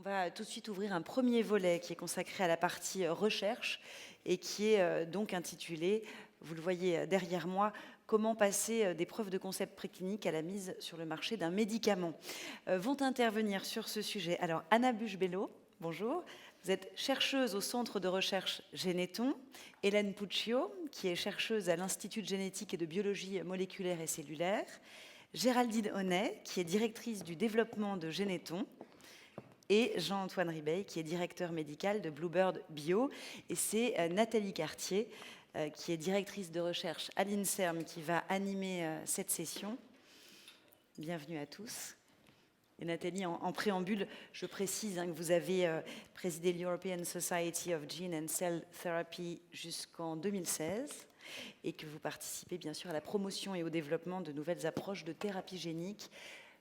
va tout de suite ouvrir un premier volet qui est consacré à la partie recherche et qui est donc intitulé, vous le voyez derrière moi, comment passer des preuves de concept précliniques à la mise sur le marché d'un médicament. Vont intervenir sur ce sujet. Alors, Anna Buche-Bello, bonjour. Vous êtes chercheuse au centre de recherche Généton. Hélène Puccio, qui est chercheuse à l'Institut de génétique et de biologie moléculaire et cellulaire. Géraldine Honnet, qui est directrice du développement de Généton. Et Jean-Antoine Ribeil, qui est directeur médical de Bluebird Bio. Et c'est Nathalie Cartier, qui est directrice de recherche à l'INSERM, qui va animer cette session. Bienvenue à tous. Et Nathalie, en préambule, je précise que vous avez présidé l'European Society of Gene and Cell Therapy jusqu'en 2016 et que vous participez bien sûr à la promotion et au développement de nouvelles approches de thérapie génique.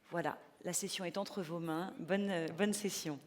Voilà, la session est entre vos mains. Bonne session.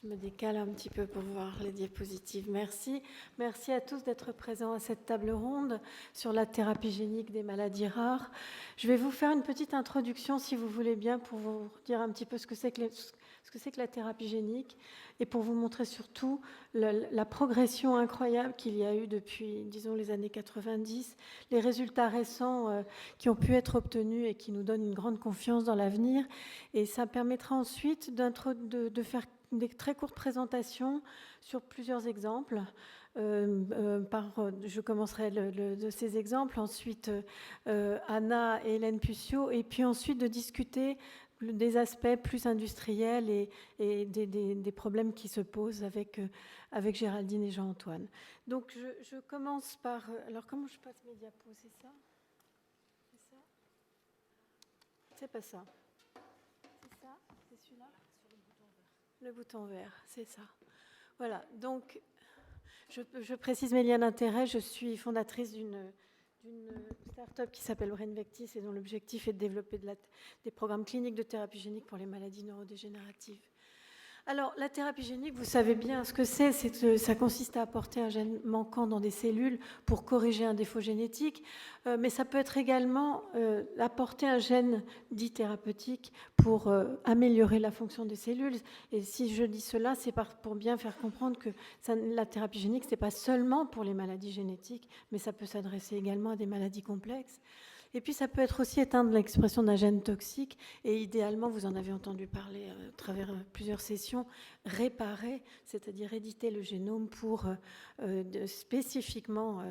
Je me décale un petit peu pour voir les diapositives. Merci. Merci à tous d'être présents à cette table ronde sur la thérapie génique des maladies rares. Je vais vous faire une petite introduction, si vous voulez bien, pour vous dire un petit peu ce que c'est que la thérapie génique et pour vous montrer surtout la progression incroyable qu'il y a eu depuis, disons, les années 90, les résultats récents qui ont pu être obtenus et qui nous donnent une grande confiance dans l'avenir. Et ça permettra ensuite de faire des très courtes présentations sur plusieurs exemples. Je commencerai de ces exemples, ensuite Anna et Hélène Puccio, et puis ensuite de discuter des aspects plus industriels et des problèmes qui se posent avec Géraldine et Jean-Antoine. Donc je commence par... Alors comment je passe mes diapos, c'est ça? C'est ça? C'est pas ça. C'est ça? C'est celui-là? Le bouton vert, c'est ça. Voilà, donc je précise mes liens d'intérêt. Je suis fondatrice d'une start-up qui s'appelle Brainvectis et dont l'objectif est de développer des programmes cliniques de thérapie génique pour les maladies neurodégénératives. Alors, la thérapie génique, vous savez bien ce que c'est que ça consiste à apporter un gène manquant dans des cellules pour corriger un défaut génétique, mais ça peut être également apporter un gène dit thérapeutique pour améliorer la fonction des cellules. Et si je dis cela, c'est pour bien faire comprendre que la thérapie génique, ce n'est pas seulement pour les maladies génétiques, mais ça peut s'adresser également à des maladies complexes. Et puis, ça peut être aussi éteindre l'expression d'un gène toxique et idéalement, vous en avez entendu parler à travers plusieurs sessions, réparer, c'est-à-dire éditer le génome pour spécifiquement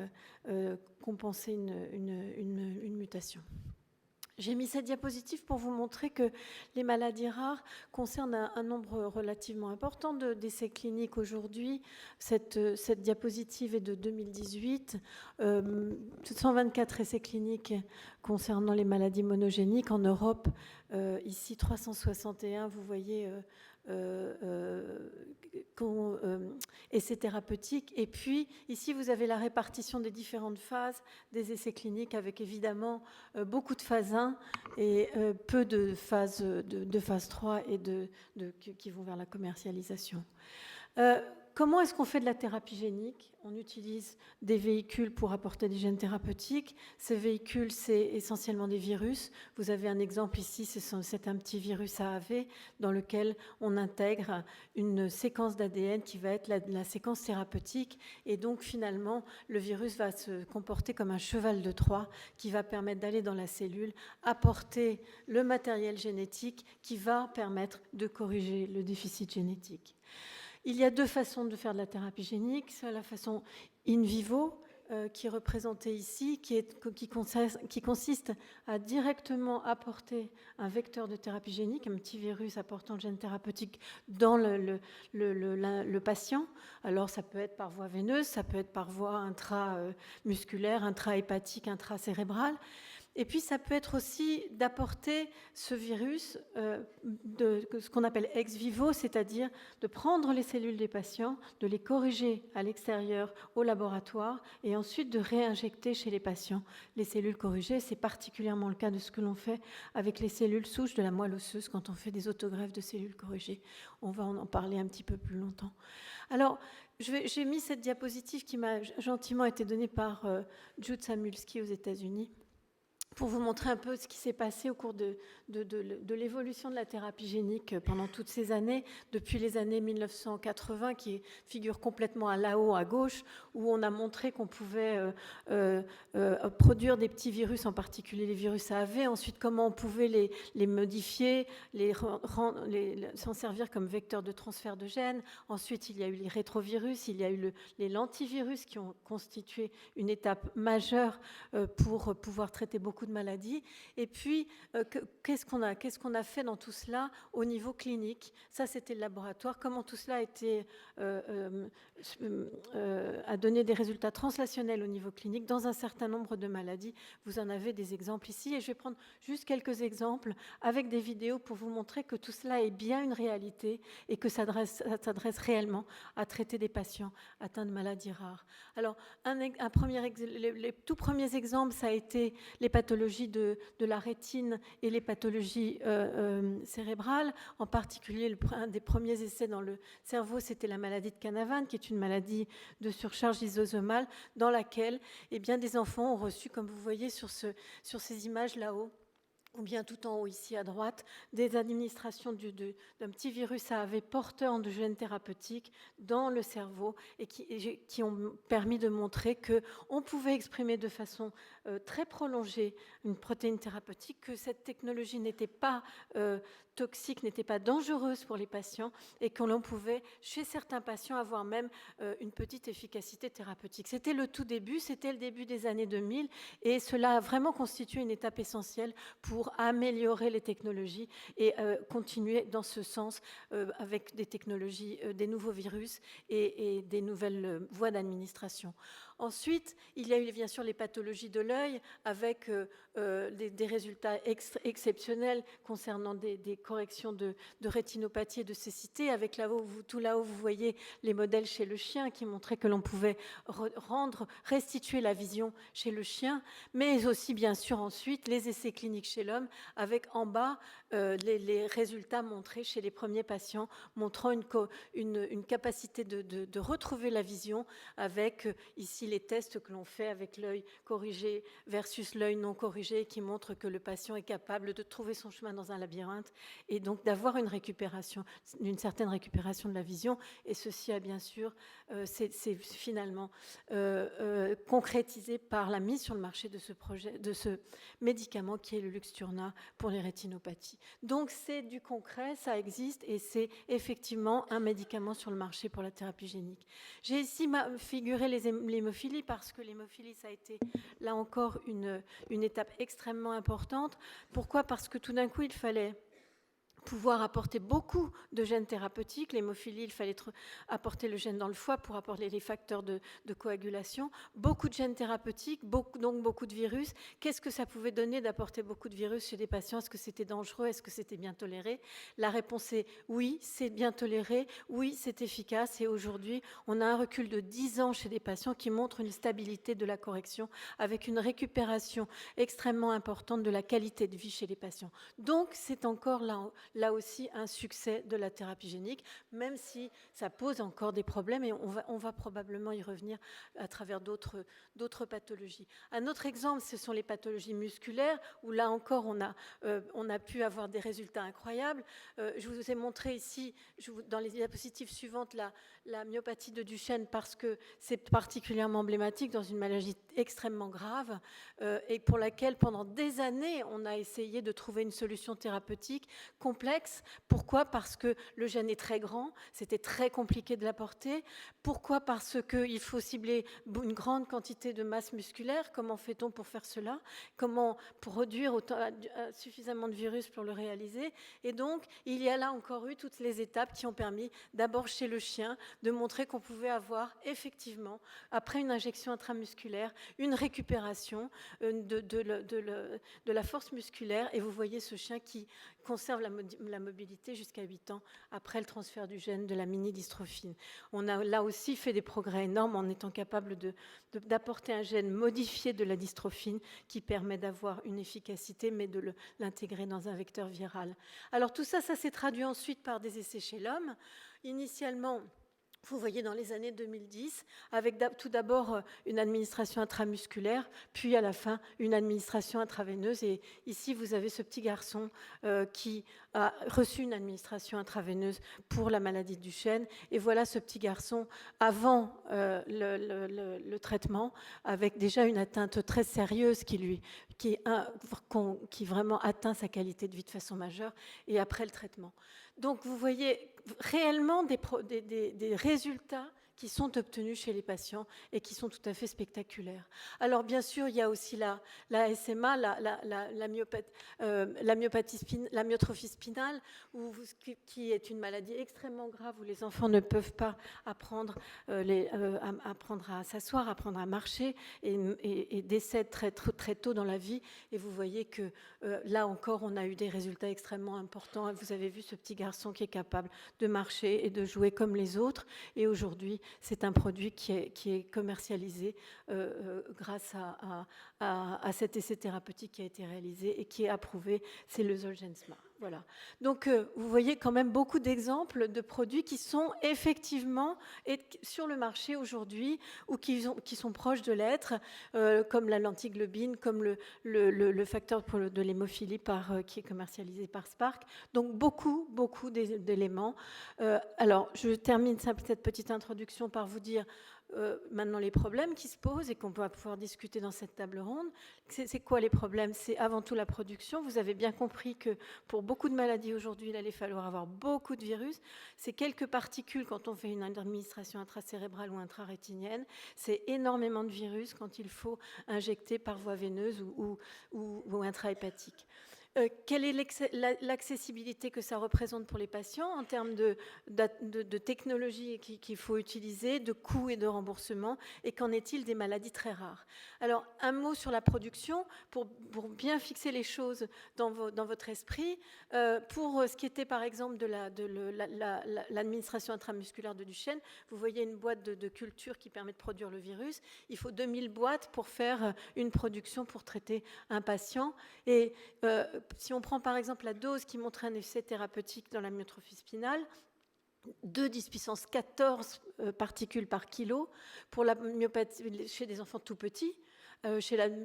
compenser une mutation. J'ai mis cette diapositive pour vous montrer que les maladies rares concernent un nombre relativement important d'essais cliniques aujourd'hui. Cette diapositive est de 2018. 124 essais cliniques concernant les maladies monogéniques. En Europe, ici 361, vous voyez... essais thérapeutiques. Et puis, ici, vous avez la répartition des différentes phases des essais cliniques avec évidemment beaucoup de phase 1 et peu de phase 3 et qui vont vers la commercialisation. Comment est-ce qu'on fait de la thérapie génique? On utilise des véhicules pour apporter des gènes thérapeutiques. Ces véhicules, c'est essentiellement des virus. Vous avez un exemple ici, c'est un petit virus AAV dans lequel on intègre une séquence d'ADN qui va être la séquence thérapeutique. Et donc, finalement, le virus va se comporter comme un cheval de Troie qui va permettre d'aller dans la cellule, apporter le matériel génétique qui va permettre de corriger le déficit génétique. Il y a deux façons de faire de la thérapie génique. C'est la façon in vivo, qui est représentée ici, qui consiste à directement apporter un vecteur de thérapie génique, un petit virus apportant le gène thérapeutique dans le patient. Alors ça peut être par voie veineuse, ça peut être par voie intramusculaire, intrahépatique, intracérébrale. Et puis, ça peut être aussi d'apporter ce virus, ce qu'on appelle ex vivo, c'est-à-dire de prendre les cellules des patients, de les corriger à l'extérieur au laboratoire et ensuite de réinjecter chez les patients les cellules corrigées. C'est particulièrement le cas de ce que l'on fait avec les cellules souches de la moelle osseuse quand on fait des autogreffes de cellules corrigées. On va en parler un petit peu plus longtemps. Alors, j'ai mis cette diapositive qui m'a gentiment été donnée par Jude Samulski aux États-Unis. pour vous montrer un peu ce qui s'est passé au cours de l'évolution de la thérapie génique pendant toutes ces années, depuis les années 1980, qui figure complètement là-haut à gauche, où on a montré qu'on pouvait produire des petits virus, en particulier les virus AAV, ensuite comment on pouvait les modifier, s'en servir comme vecteur de transfert de gènes. Ensuite, il y a eu les rétrovirus, il y a eu les lentivirus qui ont constitué une étape majeure pour pouvoir traiter beaucoup de maladies. Et puis, qu'est-ce qu'on a fait dans tout cela au niveau clinique? Ça, c'était le laboratoire. Comment tout cela a donné des résultats translationnels au niveau clinique dans un certain nombre de maladies. Vous en avez des exemples ici. Et je vais prendre juste quelques exemples avec des vidéos pour vous montrer que tout cela est bien une réalité et que ça s'adresse réellement à traiter des patients atteints de maladies rares. Alors, les tout premiers exemples, ça a été les pathologies de la rétine et les pathologies cérébrales. En particulier, un des premiers essais dans le cerveau, c'était la maladie de Canavan, qui est une maladie de surcharge lysosomale dans laquelle des enfants ont reçu, comme vous voyez sur ces images là-haut, ou bien tout en haut ici à droite, des administrations d'un petit virus AAV porteur de gènes thérapeutiques dans le cerveau et qui ont permis de montrer qu'on pouvait exprimer de façon très prolongée une protéine thérapeutique, que cette technologie n'était pas toxique, n'était pas dangereuse pour les patients et que l'on pouvait, chez certains patients, avoir même une petite efficacité thérapeutique. C'était le tout début, c'était le début des années 2000 et cela a vraiment constitué une étape essentielle pour améliorer les technologies et continuer dans ce sens avec des technologies, des nouveaux virus et des nouvelles voies d'administration. Ensuite, il y a eu bien sûr les pathologies de l'œil avec des résultats exceptionnels concernant des corrections de rétinopathie et de cécité. Avec tout là-haut, vous voyez les modèles chez le chien qui montraient que l'on pouvait restituer la vision chez le chien, mais aussi bien sûr ensuite les essais cliniques chez l'homme avec en bas les résultats montrés chez les premiers patients, montrant une capacité de retrouver la vision avec ici les tests que l'on fait avec l'œil corrigé versus l'œil non corrigé qui montrent que le patient est capable de trouver son chemin dans un labyrinthe et donc d'avoir une certaine récupération de la vision. Et ceci a bien sûr, c'est finalement concrétisé par la mise sur le marché de ce médicament qui est le Luxturna pour les rétinopathies. Donc c'est du concret, ça existe et c'est effectivement un médicament sur le marché pour la thérapie génique. J'ai ici figuré l'hémophilie parce que l'hémophilie, ça a été là encore une étape extrêmement importante. Pourquoi? Parce que tout d'un coup, il fallait pouvoir apporter beaucoup de gènes thérapeutiques. L'hémophilie, il fallait apporter le gène dans le foie pour apporter les facteurs de coagulation. Beaucoup de gènes thérapeutiques, donc beaucoup de virus. Qu'est-ce que ça pouvait donner d'apporter beaucoup de virus chez des patients? Est-ce que c'était dangereux? Est-ce que c'était bien toléré? La réponse est oui, c'est bien toléré. Oui, c'est efficace. Et aujourd'hui, on a un recul de 10 ans chez des patients qui montrent une stabilité de la correction avec une récupération extrêmement importante de la qualité de vie chez les patients. Donc, c'est encore là aussi un succès de la thérapie génique, même si ça pose encore des problèmes et on va probablement y revenir à travers d'autres pathologies. Un autre exemple, ce sont les pathologies musculaires, où là encore on a pu avoir des résultats incroyables. Je vous ai montré ici, dans les diapositives suivantes, la myopathie de Duchenne parce que c'est particulièrement emblématique dans une maladie extrêmement grave et pour laquelle pendant des années on a essayé de trouver une solution thérapeutique complexe. Pourquoi? Parce que le gène est très grand, c'était très compliqué de l'apporter. Pourquoi? Parce qu'il faut cibler une grande quantité de masse musculaire. Comment fait-on pour faire cela? Comment produire suffisamment de virus pour le réaliser? Et donc, il y a là encore eu toutes les étapes qui ont permis, d'abord chez le chien, de montrer qu'on pouvait avoir effectivement, après une injection intramusculaire, une récupération de la force musculaire. Et vous voyez ce chien qui conserve la mobilité jusqu'à 8 ans après le transfert du gène de la mini-dystrophine. On a là aussi fait des progrès énormes en étant capable d'apporter un gène modifié de la dystrophine qui permet d'avoir une efficacité, mais de l'intégrer dans un vecteur viral. Alors tout ça, ça s'est traduit ensuite par des essais chez l'homme. Initialement, Vous voyez dans les années 2010, avec tout d'abord une administration intramusculaire, puis à la fin une administration intraveineuse. Et ici, vous avez ce petit garçon qui a reçu une administration intraveineuse pour la maladie de Duchenne. Et voilà ce petit garçon avant le traitement, avec déjà une atteinte très sérieuse qui vraiment atteint sa qualité de vie de façon majeure, et après le traitement. Donc vous voyez réellement des résultats qui sont obtenus chez les patients et qui sont tout à fait spectaculaires. Alors bien sûr, il y a aussi la SMA, la myotrophie spinale, qui est une maladie extrêmement grave où les enfants ne peuvent pas apprendre à s'asseoir, apprendre à marcher et décèdent très tôt dans la vie. Et vous voyez que là encore, on a eu des résultats extrêmement importants. Vous avez vu ce petit garçon qui est capable de marcher et de jouer comme les autres. Et aujourd'hui, c'est un produit qui est commercialisé grâce à cet essai thérapeutique qui a été réalisé et qui est approuvé, c'est le Zolgensma. Voilà. Donc, vous voyez quand même beaucoup d'exemples de produits qui sont effectivement sur le marché aujourd'hui ou qui sont proches de l'être, comme la lantiglobine, comme le facteur de l'hémophilie qui est commercialisé par Spark. Donc, beaucoup d'éléments. Alors, je termine cette petite introduction par vous dire maintenant les problèmes qui se posent et qu'on va pouvoir discuter dans cette table ronde. C'est quoi les problèmes? C'est avant tout la production. Vous avez bien compris que pour beaucoup de maladies aujourd'hui, il allait falloir avoir beaucoup de virus. C'est quelques particules quand on fait une administration intracérébrale ou intrarétinienne. C'est énormément de virus quand il faut injecter par voie veineuse ou intrahépatique. Quelle est l'accessibilité que ça représente pour les patients en termes de technologie qu'il faut utiliser, de coûts et de remboursement, et qu'en est-il des maladies très rares? Alors, un mot sur la production, pour bien fixer les choses dans votre esprit. Pour ce qui était par exemple de l'administration intramusculaire de Duchenne, vous voyez une boîte de culture qui permet de produire le virus. Il faut 2000 boîtes pour faire une production pour traiter un patient. Et si on prend par exemple la dose qui montre un effet thérapeutique dans la myotrophie spinale, 2 puissance 14 particules par kilo pour la myopathie chez des enfants tout petits.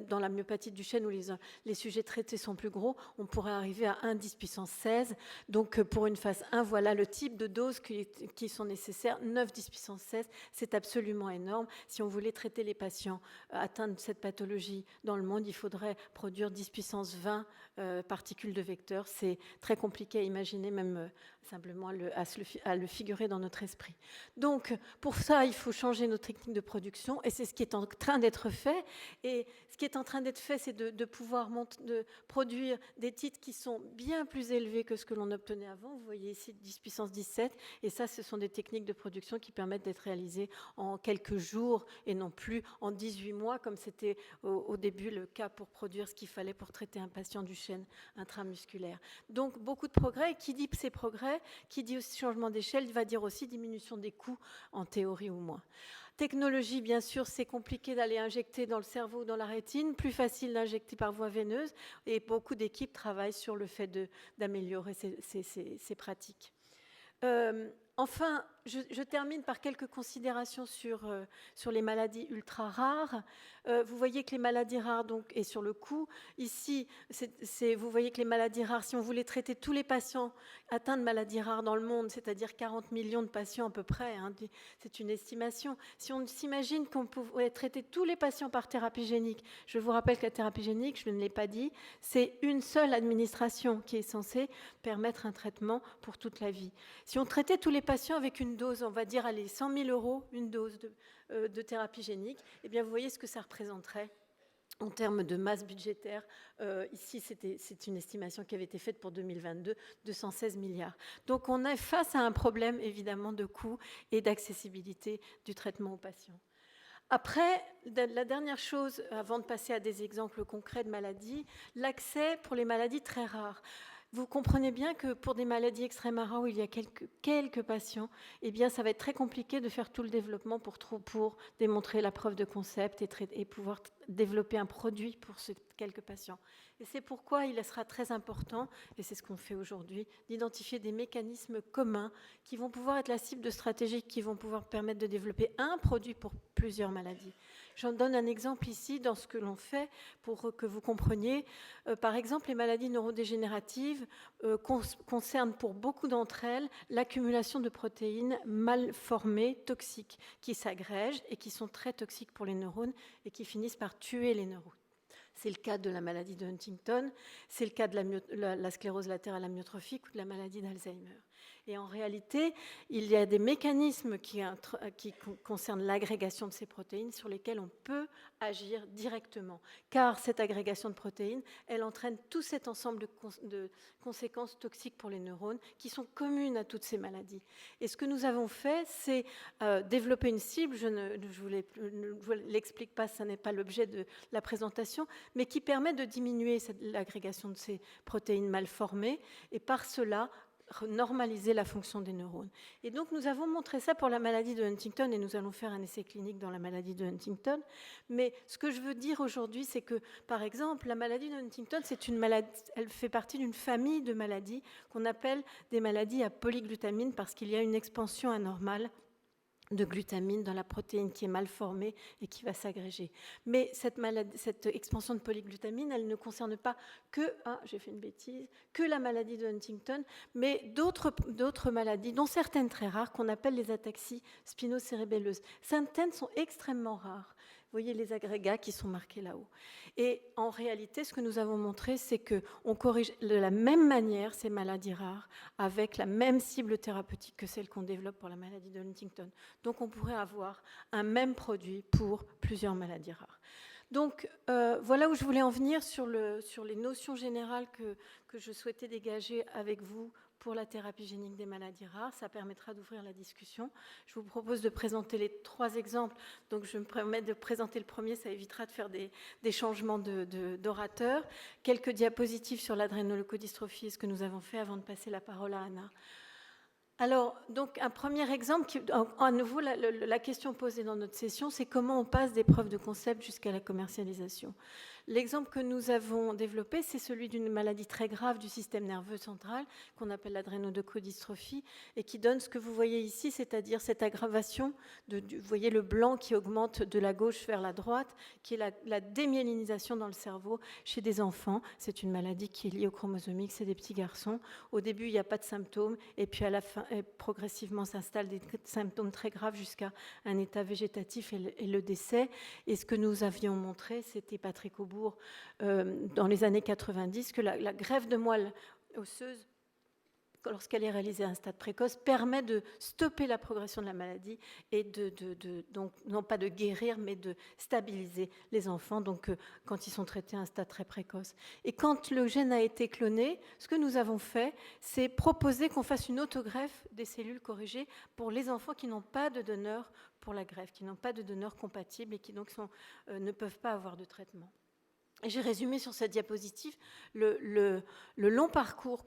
Dans la myopathie de Duchenne où les sujets traités sont plus gros, on pourrait arriver à 1 puissance 16. Donc pour une phase 1, voilà le type de doses qui sont nécessaires. 9 puissance 16, c'est absolument énorme. Si on voulait traiter les patients atteints de cette pathologie dans le monde, il faudrait produire 10 puissance 20 particules de vecteur. C'est très compliqué à imaginer, même simplement à le figurer dans notre esprit. Donc pour ça, il faut changer nos techniques de production et c'est ce qui est en train d'être fait. Et ce qui est en train d'être fait, c'est de pouvoir produire des titres qui sont bien plus élevés que ce que l'on obtenait avant. Vous voyez ici 10 puissance 17. Et ça, ce sont des techniques de production qui permettent d'être réalisées en quelques jours et non plus en 18 mois, comme c'était au début le cas pour produire ce qu'il fallait pour traiter un patient Duchenne intramusculaire. Donc, beaucoup de progrès. Et qui dit ces progrès, qui dit aussi changement d'échelle, va dire aussi diminution des coûts, en théorie ou moins. Technologie, bien sûr, c'est compliqué d'aller injecter dans le cerveau ou dans la rétine, plus facile d'injecter par voie veineuse, et beaucoup d'équipes travaillent sur le fait d'améliorer ces pratiques. Enfin, je termine par quelques considérations sur les maladies ultra rares. Vous voyez que les maladies rares, donc, et sur le coût, ici, vous voyez que les maladies rares, si on voulait traiter tous les patients atteints de maladies rares dans le monde, c'est-à-dire 40 millions de patients à peu près, hein, c'est une estimation. Si on s'imagine qu'on pouvait traiter tous les patients par thérapie génique, je vous rappelle que la thérapie génique, je ne l'ai pas dit, c'est une seule administration qui est censée permettre un traitement pour toute la vie. Si on traitait tous les patients avec une dose, on va dire, allez, 100 000 €, une dose de thérapie génique, eh bien, vous voyez ce que ça représenterait en termes de masse budgétaire. Ici, c'est une estimation qui avait été faite pour 2022, 216 milliards. Donc, on est face à un problème, évidemment, de coût et d'accessibilité du traitement aux patients. Après, la dernière chose, avant de passer à des exemples concrets de maladies, l'accès pour les maladies très rares. Vous comprenez bien que pour des maladies extrêmement rares où il y a quelques patients, eh bien, ça va être très compliqué de faire tout le développement pour démontrer la preuve de concept et pouvoir développer un produit pour ces quelques patients. Et c'est pourquoi il sera très important, et c'est ce qu'on fait aujourd'hui, d'identifier des mécanismes communs qui vont pouvoir être la cible de stratégies qui vont pouvoir permettre de développer un produit pour plusieurs maladies. J'en donne un exemple ici dans ce que l'on fait pour que vous compreniez. Par exemple, les maladies neurodégénératives concernent pour beaucoup d'entre elles l'accumulation de protéines mal formées, toxiques, qui s'agrègent et qui sont très toxiques pour les neurones et qui finissent par tuer les neurones. C'est le cas de la maladie de Huntington, c'est le cas de la sclérose latérale amyotrophique ou de la maladie d'Alzheimer. Et en réalité, il y a des mécanismes qui concernent l'agrégation de ces protéines sur lesquels on peut agir directement. Car cette agrégation de protéines, elle entraîne tout cet ensemble de conséquences toxiques pour les neurones qui sont communes à toutes ces maladies. Et ce que nous avons fait, c'est développer une cible, je ne vous l'explique pas, ça n'est pas l'objet de la présentation, mais qui permet de diminuer l'agrégation de ces protéines mal formées et par cela normaliser la fonction des neurones. Et donc nous avons montré ça pour la maladie de Huntington et nous allons faire un essai clinique dans la maladie de Huntington. Mais ce que je veux dire aujourd'hui, c'est que par exemple la maladie de Huntington, c'est une maladie, elle fait partie d'une famille de maladies qu'on appelle des maladies à polyglutamine parce qu'il y a une expansion anormale de glutamine dans la protéine qui est mal formée et qui va s'agréger. Mais cette expansion de polyglutamine, elle ne concerne pas que, que la maladie de Huntington, mais d'autres maladies, dont certaines très rares, qu'on appelle les ataxies spinocérébelleuses. Certaines sont extrêmement rares. Vous voyez les agrégats qui sont marqués là-haut. Et en réalité, ce que nous avons montré, c'est qu'on corrige de la même manière ces maladies rares, avec la même cible thérapeutique que celle qu'on développe pour la maladie de Huntington. Donc on pourrait avoir un même produit pour plusieurs maladies rares. Donc voilà où je voulais en venir sur les notions générales que je souhaitais dégager avec vous pour la thérapie génique des maladies rares. Ça permettra d'ouvrir la discussion. Je vous propose de présenter les 3 exemples. Donc je me permets de présenter le premier, ça évitera de faire des changements d'orateur. Quelques diapositives sur l'adrénoleucodystrophie et ce que nous avons fait avant de passer la parole à Anna. Alors, donc, un premier exemple, à nouveau, la question posée dans notre session, c'est comment on passe des preuves de concept jusqu'à la commercialisation. L'exemple que nous avons développé, c'est celui d'une maladie très grave du système nerveux central, qu'on appelle l'adrénoleucodystrophie, et qui donne ce que vous voyez ici, c'est-à-dire cette aggravation, vous voyez le blanc qui augmente de la gauche vers la droite, qui est la démyélinisation dans le cerveau chez des enfants. C'est une maladie qui est liée au chromosome X, c'est des petits garçons. Au début, il n'y a pas de symptômes, et puis à la fin, progressivement s'installent des symptômes très graves jusqu'à un état végétatif et le décès. Et ce que nous avions montré, c'était Patrick Aubourg, dans les années 90, que la greffe de moelle osseuse, lorsqu'elle est réalisée à un stade précoce, permet de stopper la progression de la maladie et donc, non pas de guérir, mais de stabiliser les enfants, donc quand ils sont traités à un stade très précoce. Et quand le gène a été cloné, ce que nous avons fait, c'est proposer qu'on fasse une autogreffe des cellules corrigées pour les enfants qui n'ont pas de donneur pour la greffe, qui n'ont pas de donneur compatible et qui donc ne peuvent pas avoir de traitement. Et j'ai résumé sur cette diapositive le long parcours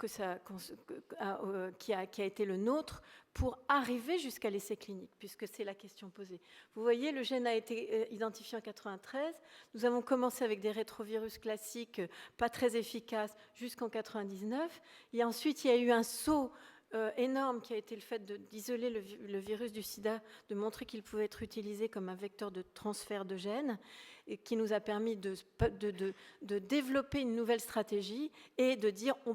qui a été le nôtre pour arriver jusqu'à l'essai clinique, puisque c'est la question posée. Vous voyez, le gène a été identifié en 1993. Nous avons commencé avec des rétrovirus classiques, pas très efficaces, jusqu'en 1999. Et ensuite, il y a eu un saut énorme qui a été le fait d'isoler le virus du sida, de montrer qu'il pouvait être utilisé comme un vecteur de transfert de gènes, et qui nous a permis de développer une nouvelle stratégie et de dire on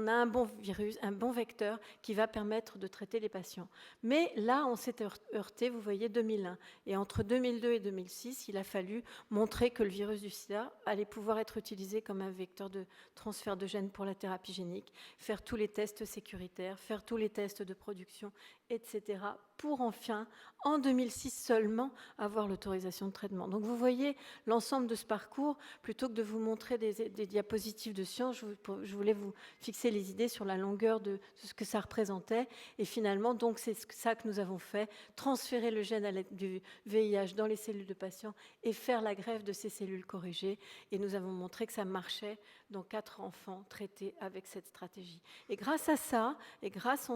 a un bon virus, un bon vecteur qui va permettre de traiter les patients. Mais là, on s'est heurté, vous voyez, 2001. Et entre 2002 et 2006, il a fallu montrer que le virus du sida allait pouvoir être utilisé comme un vecteur de transfert de gènes pour la thérapie génique, faire tous les tests sécuritaires, faire tous les tests de production, etc., pour enfin, en 2006 seulement, avoir l'autorisation de traitement. Donc vous voyez l'ensemble de ce parcours, plutôt que de vous montrer des diapositives de science, je voulais vous fixer les idées sur la longueur de ce que ça représentait. Et finalement, donc c'est ça que nous avons fait, transférer le gène à l'aide du VIH dans les cellules de patients et faire la greffe de ces cellules corrigées. Et nous avons montré que ça marchait dans 4 enfants traités avec cette stratégie. Et grâce à ça, et grâce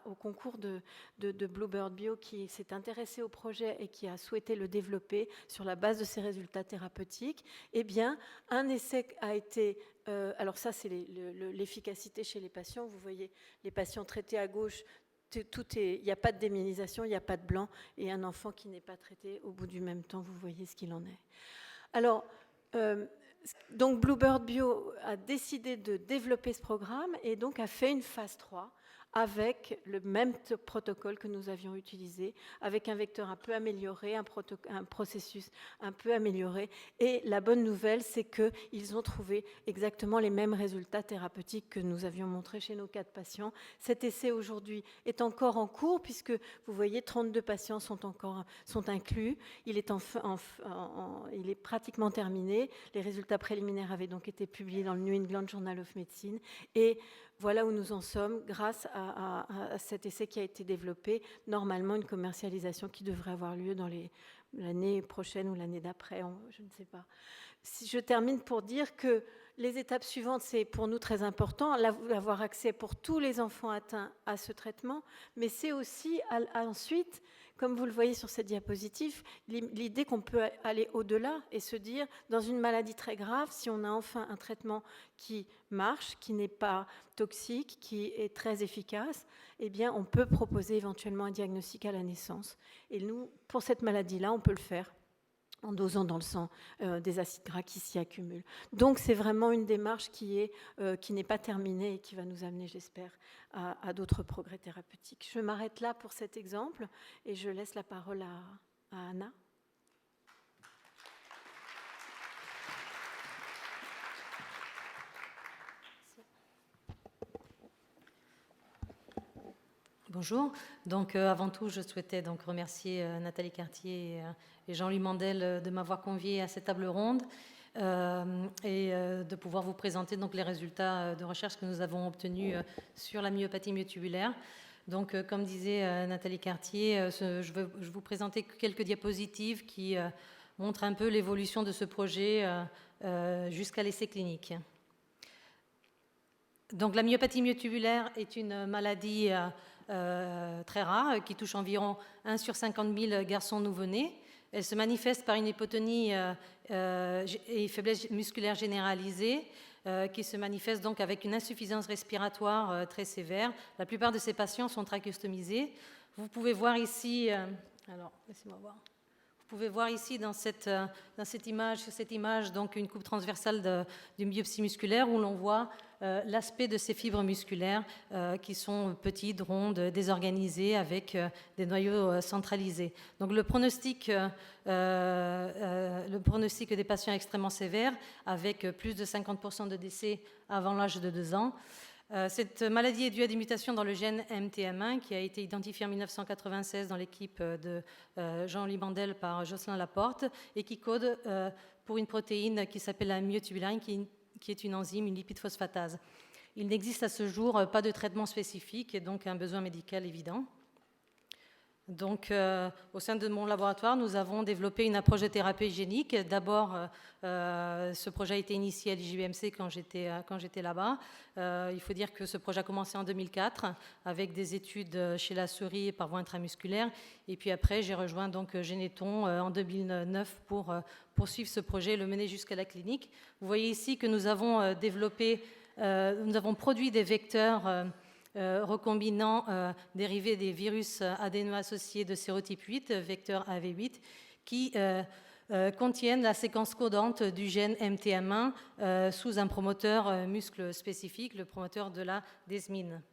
au concours de de Bluebird Bio qui s'est intéressé au projet et qui a souhaité le développer sur la base de ses résultats thérapeutiques. Eh bien, un essai a été... alors ça, c'est l'efficacité chez les patients. Vous voyez les patients traités à gauche, il n'y a pas de démyélisation, il n'y a pas de blanc, et un enfant qui n'est pas traité, au bout du même temps, vous voyez ce qu'il en est. Alors, donc Bluebird Bio a décidé de développer ce programme et donc a fait une phase 3 avec le même protocole que nous avions utilisé, avec un vecteur un peu amélioré, un processus un peu amélioré. Et la bonne nouvelle, c'est qu'ils ont trouvé exactement les mêmes résultats thérapeutiques que nous avions montrés chez nos 4 patients. Cet essai aujourd'hui est encore en cours, puisque vous voyez, 32 patients sont inclus. Il est pratiquement terminé. Les résultats préliminaires avaient donc été publiés dans le New England Journal of Medicine. Et voilà où nous en sommes grâce à cet essai qui a été développé. Normalement, une commercialisation qui devrait avoir lieu dans l'année prochaine ou l'année d'après, je ne sais pas. Si je termine pour dire que les étapes suivantes, c'est pour nous très important, avoir accès pour tous les enfants atteints à ce traitement, mais c'est aussi ensuite, comme vous le voyez sur cette diapositive, l'idée qu'on peut aller au-delà et se dire, dans une maladie très grave, si on a enfin un traitement qui marche, qui n'est pas toxique, qui est très efficace, eh bien, on peut proposer éventuellement un diagnostic à la naissance. Et nous, pour cette maladie-là, on peut le faire en dosant dans le sang des acides gras qui s'y accumulent. Donc c'est vraiment une démarche qui n'est pas terminée et qui va nous amener, j'espère, à d'autres progrès thérapeutiques. Je m'arrête là pour cet exemple et je laisse la parole à Anna. Bonjour. Donc, avant tout, je souhaitais donc remercier Nathalie Cartier et Jean-Louis Mandel de m'avoir conviée à cette table ronde et de pouvoir vous présenter donc les résultats de recherche que nous avons obtenus sur la myopathie myotubulaire. Donc, comme disait Nathalie Cartier, je vais vous présenter quelques diapositives qui montrent un peu l'évolution de ce projet jusqu'à l'essai clinique. Donc, la myopathie myotubulaire est une maladie très rare, qui touche environ 1 sur 50 000 garçons nouveau-nés. Elle se manifeste par une hypotonie et faiblesse musculaire généralisée, qui se manifeste donc avec une insuffisance respiratoire très sévère. La plupart de ces patients sont trachéostomisés. Vous pouvez voir ici, alors laissez-moi voir. Vous pouvez voir ici dans cette image donc une coupe transversale d'une biopsie musculaire où l'on voit l'aspect de ces fibres musculaires qui sont petites, rondes, désorganisées avec des noyaux centralisés. Donc le pronostic des patients est extrêmement sévère avec plus de 50% de décès avant l'âge de 2 ans. Cette maladie est due à des mutations dans le gène MTM1 qui a été identifié en 1996 dans l'équipe de Jean-Louis Mandel par Jocelyn Laporte et qui code pour une protéine qui s'appelle la myotubularine qui est une enzyme, une lipide phosphatase. Il n'existe à ce jour pas de traitement spécifique et donc un besoin médical évident. Donc, au sein de mon laboratoire, nous avons développé une approche de thérapie génique. D'abord, ce projet a été initié à l'IJUMC quand j'étais là-bas. Il faut dire que ce projet a commencé en 2004 avec des études chez la souris par voie intramusculaire. Et puis après, j'ai rejoint donc Généton en 2009 pour poursuivre ce projet et le mener jusqu'à la clinique. Vous voyez ici que nous avons produit des vecteurs recombinant dérivés des virus adéno-associés de sérotype 8, vecteur AV8, qui contiennent la séquence codante du gène MTM1 sous un promoteur muscle spécifique, le promoteur de la desmine.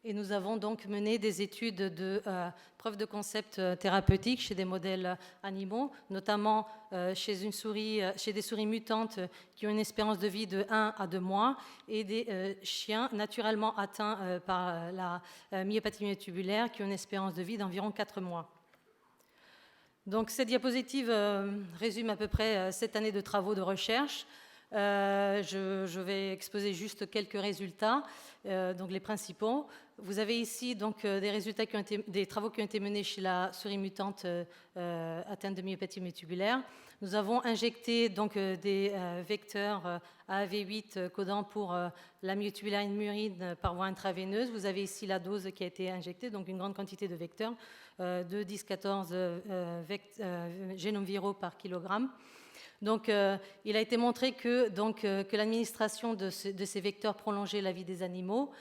Et nous avons donc mené des études de preuve de concept thérapeutique chez des modèles animaux, notamment chez des souris mutantes qui ont une espérance de vie de 1 à 2 mois et des chiens naturellement atteints par la myopathie myotubulaire qui ont une espérance de vie d'environ 4 mois. Donc cette diapositive résume à peu près 7 années de travaux de recherche. Je vais exposer juste quelques résultats, donc les principaux. Vous avez ici donc des résultats des travaux qui ont été menés chez la souris mutante atteinte de myopathie multibulaire. Nous avons injecté donc des vecteurs AAV8 codant pour la myotubulaire murine par voie intraveineuse. Vous avez ici la dose qui a été injectée, donc une grande quantité de vecteurs, de 10-14 génomes viraux par kilogramme. Donc, il a été montré que l'administration de ces vecteurs prolongeait la vie des animaux,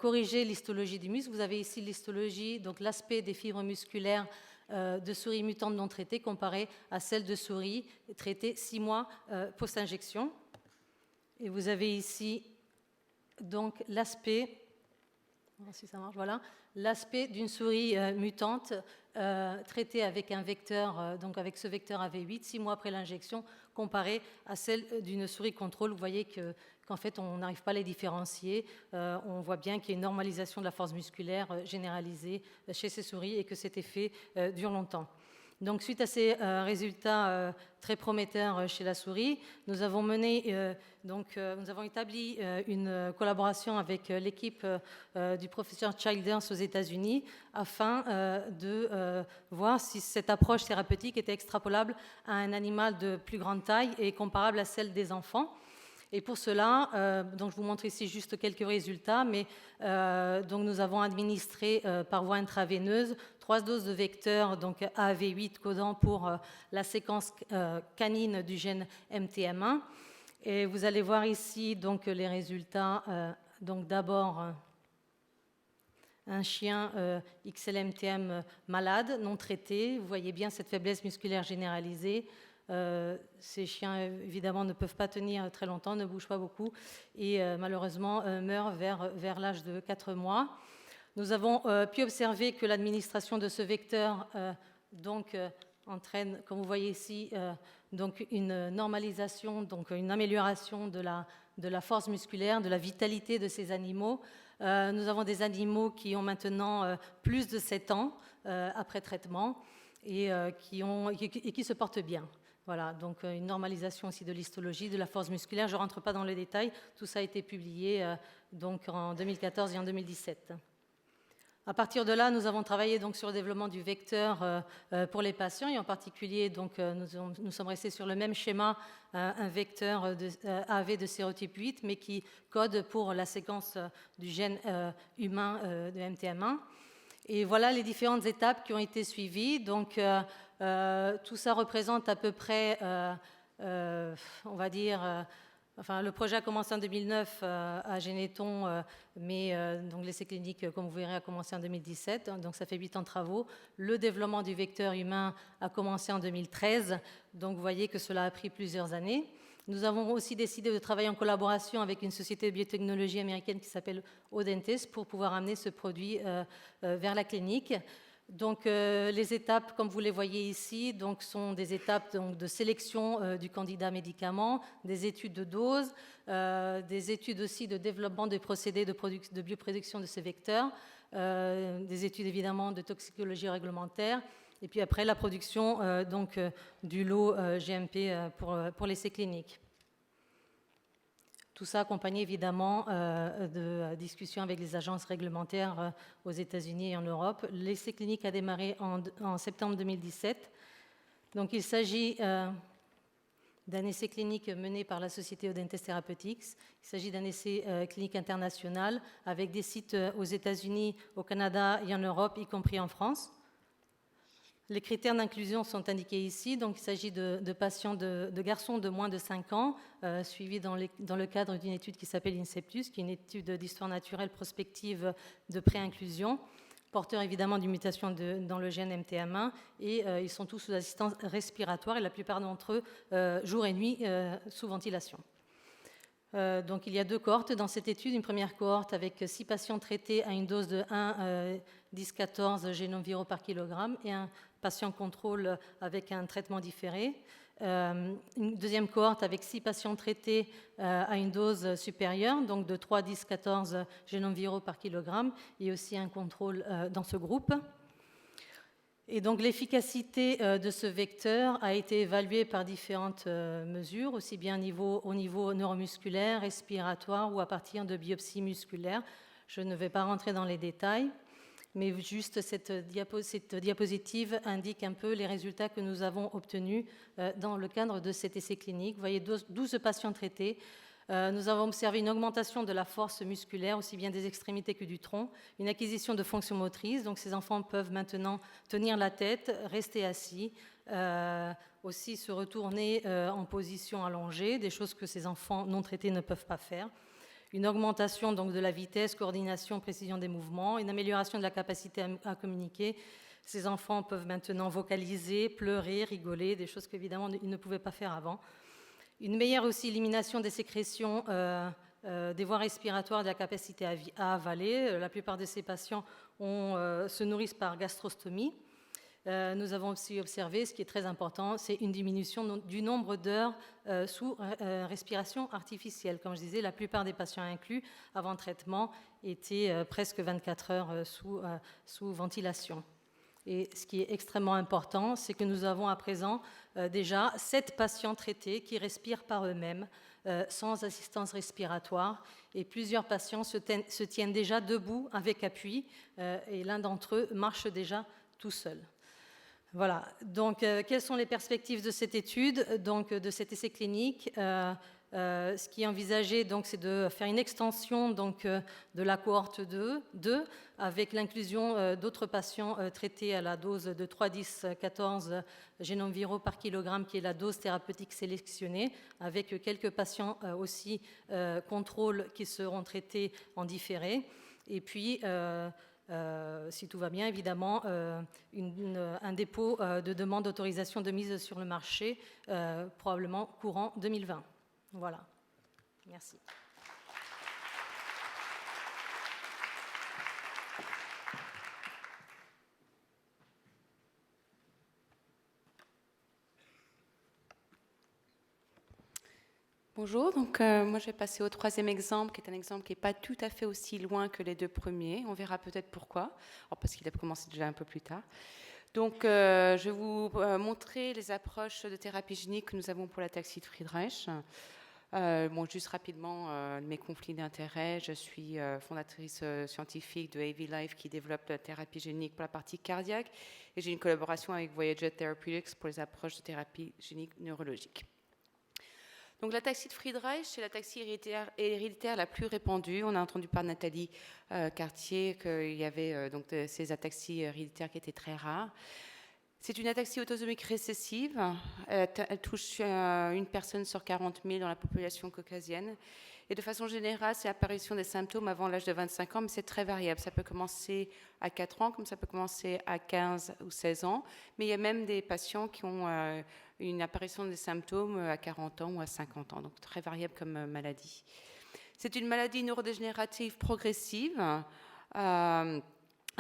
corrigeait l'histologie du muscle. Vous avez ici l'histologie, donc l'aspect des fibres musculaires de souris mutantes non traitées comparé à celles de souris traitées 6 mois post-injection. Et vous avez ici donc l'aspect, si ça marche, voilà, l'aspect d'une souris mutante traitée avec un vecteur, donc avec ce vecteur AV8, 6 mois après l'injection, comparé à celle d'une souris contrôle. Vous voyez qu'en fait, on n'arrive pas à les différencier. On voit bien qu'il y a une normalisation de la force musculaire généralisée chez ces souris et que cet effet dure longtemps. Donc, suite à ces résultats très prometteurs chez la souris, nous avons nous avons établi une collaboration avec l'équipe du professeur Childers aux États-Unis afin de voir si cette approche thérapeutique était extrapolable à un animal de plus grande taille et comparable à celle des enfants. Et pour cela, donc je vous montre ici juste quelques résultats, mais donc nous avons administré par voie intraveineuse 3 doses de vecteurs, donc AAV8 codant pour la séquence canine du gène MTM1. Et vous allez voir ici donc les résultats. Donc d'abord un chien XLMTM malade, non traité. Vous voyez bien cette faiblesse musculaire généralisée. Ces chiens, évidemment, ne peuvent pas tenir très longtemps, ne bougent pas beaucoup et malheureusement meurent vers l'âge de 4 mois. Nous avons pu observer que l'administration de ce vecteur entraîne, comme vous voyez ici, donc une normalisation, donc une amélioration de la force musculaire, de la vitalité de ces animaux. Nous avons des animaux qui ont maintenant plus de 7 ans après traitement et qui se portent bien. Voilà, donc une normalisation aussi de l'histologie, de la force musculaire. Je ne rentre pas dans les détails, tout ça a été publié donc en 2014 et en 2017. À partir de là, nous avons travaillé donc sur le développement du vecteur pour les patients et en particulier donc nous sommes restés sur le même schéma, un vecteur AAV de sérotype 8, mais qui code pour la séquence du gène humain de MTM1. Et voilà les différentes étapes qui ont été suivies. Donc tout ça représente à peu près, on va dire. Enfin, le projet a commencé en 2009 à Généton, mais donc l'essai clinique, comme vous verrez, a commencé en 2017. Donc ça fait 8 ans de travaux. Le développement du vecteur humain a commencé en 2013. Donc vous voyez que cela a pris plusieurs années. Nous avons aussi décidé de travailler en collaboration avec une société de biotechnologie américaine qui s'appelle Audentes pour pouvoir amener ce produit vers la clinique. Donc, les étapes, comme vous les voyez ici, donc, sont des étapes donc, de sélection du candidat médicament, des études de dose, des études aussi de développement des procédés de bioproduction de ces vecteurs, des études évidemment de toxicologie réglementaire, et puis après la production du lot GMP pour l'essai clinique. Tout ça accompagné évidemment de discussions avec les agences réglementaires aux États-Unis et en Europe. L'essai clinique a démarré en septembre 2017. Donc il s'agit d'un essai clinique mené par la société Audentes Therapeutics. Il s'agit d'un essai clinique international avec des sites aux États-Unis, au Canada et en Europe, y compris en France. Les critères d'inclusion sont indiqués ici. Donc, il s'agit de patients, de garçons de moins de 5 ans, suivis dans le cadre d'une étude qui s'appelle INSEPTUS, qui est une étude d'histoire naturelle prospective de pré-inclusion, porteurs évidemment d'une mutation dans le gène MTM1, et ils sont tous sous assistance respiratoire, et la plupart d'entre eux, jour et nuit, sous ventilation. Donc, il y a 2 cohortes dans cette étude. Une première cohorte avec 6 patients traités à une dose de 1,10-14 génomes viraux par kilogramme et un patient contrôle avec un traitement différé. Une deuxième cohorte avec 6 patients traités à une dose supérieure, donc de 3,10-14 génomes viraux par kilogramme, et aussi un contrôle dans ce groupe. Et donc l'efficacité de ce vecteur a été évaluée par différentes mesures, aussi bien au niveau neuromusculaire, respiratoire ou à partir de biopsies musculaires. Je ne vais pas rentrer dans les détails, mais juste cette diapositive indique un peu les résultats que nous avons obtenus dans le cadre de cet essai clinique. Vous voyez 12 patients traités. Nous avons observé une augmentation de la force musculaire, aussi bien des extrémités que du tronc, une acquisition de fonctions motrices, donc ces enfants peuvent maintenant tenir la tête, rester assis, aussi se retourner en position allongée, des choses que ces enfants non traités ne peuvent pas faire. Une augmentation donc de la vitesse, coordination, précision des mouvements, une amélioration de la capacité à communiquer. Ces enfants peuvent maintenant vocaliser, pleurer, rigoler, des choses qu'évidemment ils ne pouvaient pas faire avant. Une meilleure aussi élimination des sécrétions des voies respiratoires, de la capacité à avaler. La plupart de ces patients se nourrissent par gastrostomie. Nous avons aussi observé, ce qui est très important, c'est une diminution du nombre d'heures sous respiration artificielle. Comme je disais, la plupart des patients inclus avant traitement étaient presque 24 heures sous ventilation. Et ce qui est extrêmement important, c'est que nous avons à présent déjà 7 patients traités qui respirent par eux-mêmes, sans assistance respiratoire, et plusieurs patients se tiennent déjà debout avec appui, et l'un d'entre eux marche déjà tout seul. Voilà, donc quelles sont les perspectives de cette étude, donc de cet essai clinique? Ce qui est envisagé, donc, c'est de faire une extension donc, de la cohorte 2 avec l'inclusion d'autres patients traités à la dose de 3,10,14 génomes viraux par kilogramme, qui est la dose thérapeutique sélectionnée, avec quelques patients aussi contrôles qui seront traités en différé. Et puis, si tout va bien, évidemment, un dépôt de demande d'autorisation de mise sur le marché, probablement courant 2020. Voilà. Merci. Bonjour, donc moi je vais passer au troisième exemple, qui est un exemple qui n'est pas tout à fait aussi loin que les 2 premiers. On verra peut-être pourquoi, alors parce qu'il a commencé déjà un peu plus tard. Donc je vais vous montrer les approches de thérapie génique que nous avons pour l'ataxie de Friedreich. Juste rapidement, mes conflits d'intérêts. Je suis fondatrice scientifique de AV Life qui développe la thérapie génique pour la partie cardiaque, et j'ai une collaboration avec Voyager Therapeutics pour les approches de thérapie génique neurologique. Donc l'ataxie de Friedreich, c'est l'ataxie héréditaire la plus répandue. On a entendu par Nathalie Cartier qu'il y avait donc ces ataxies héréditaires qui étaient très rares. C'est une ataxie autosomique récessive. Elle touche une personne sur 40 000 dans la population caucasienne. Et de façon générale, c'est l'apparition des symptômes avant l'âge de 25 ans, mais c'est très variable. Ça peut commencer à 4 ans, comme ça peut commencer à 15 ou 16 ans. Mais il y a même des patients qui ont une apparition des symptômes à 40 ans ou à 50 ans. Donc très variable comme maladie. C'est une maladie neurodégénérative progressive,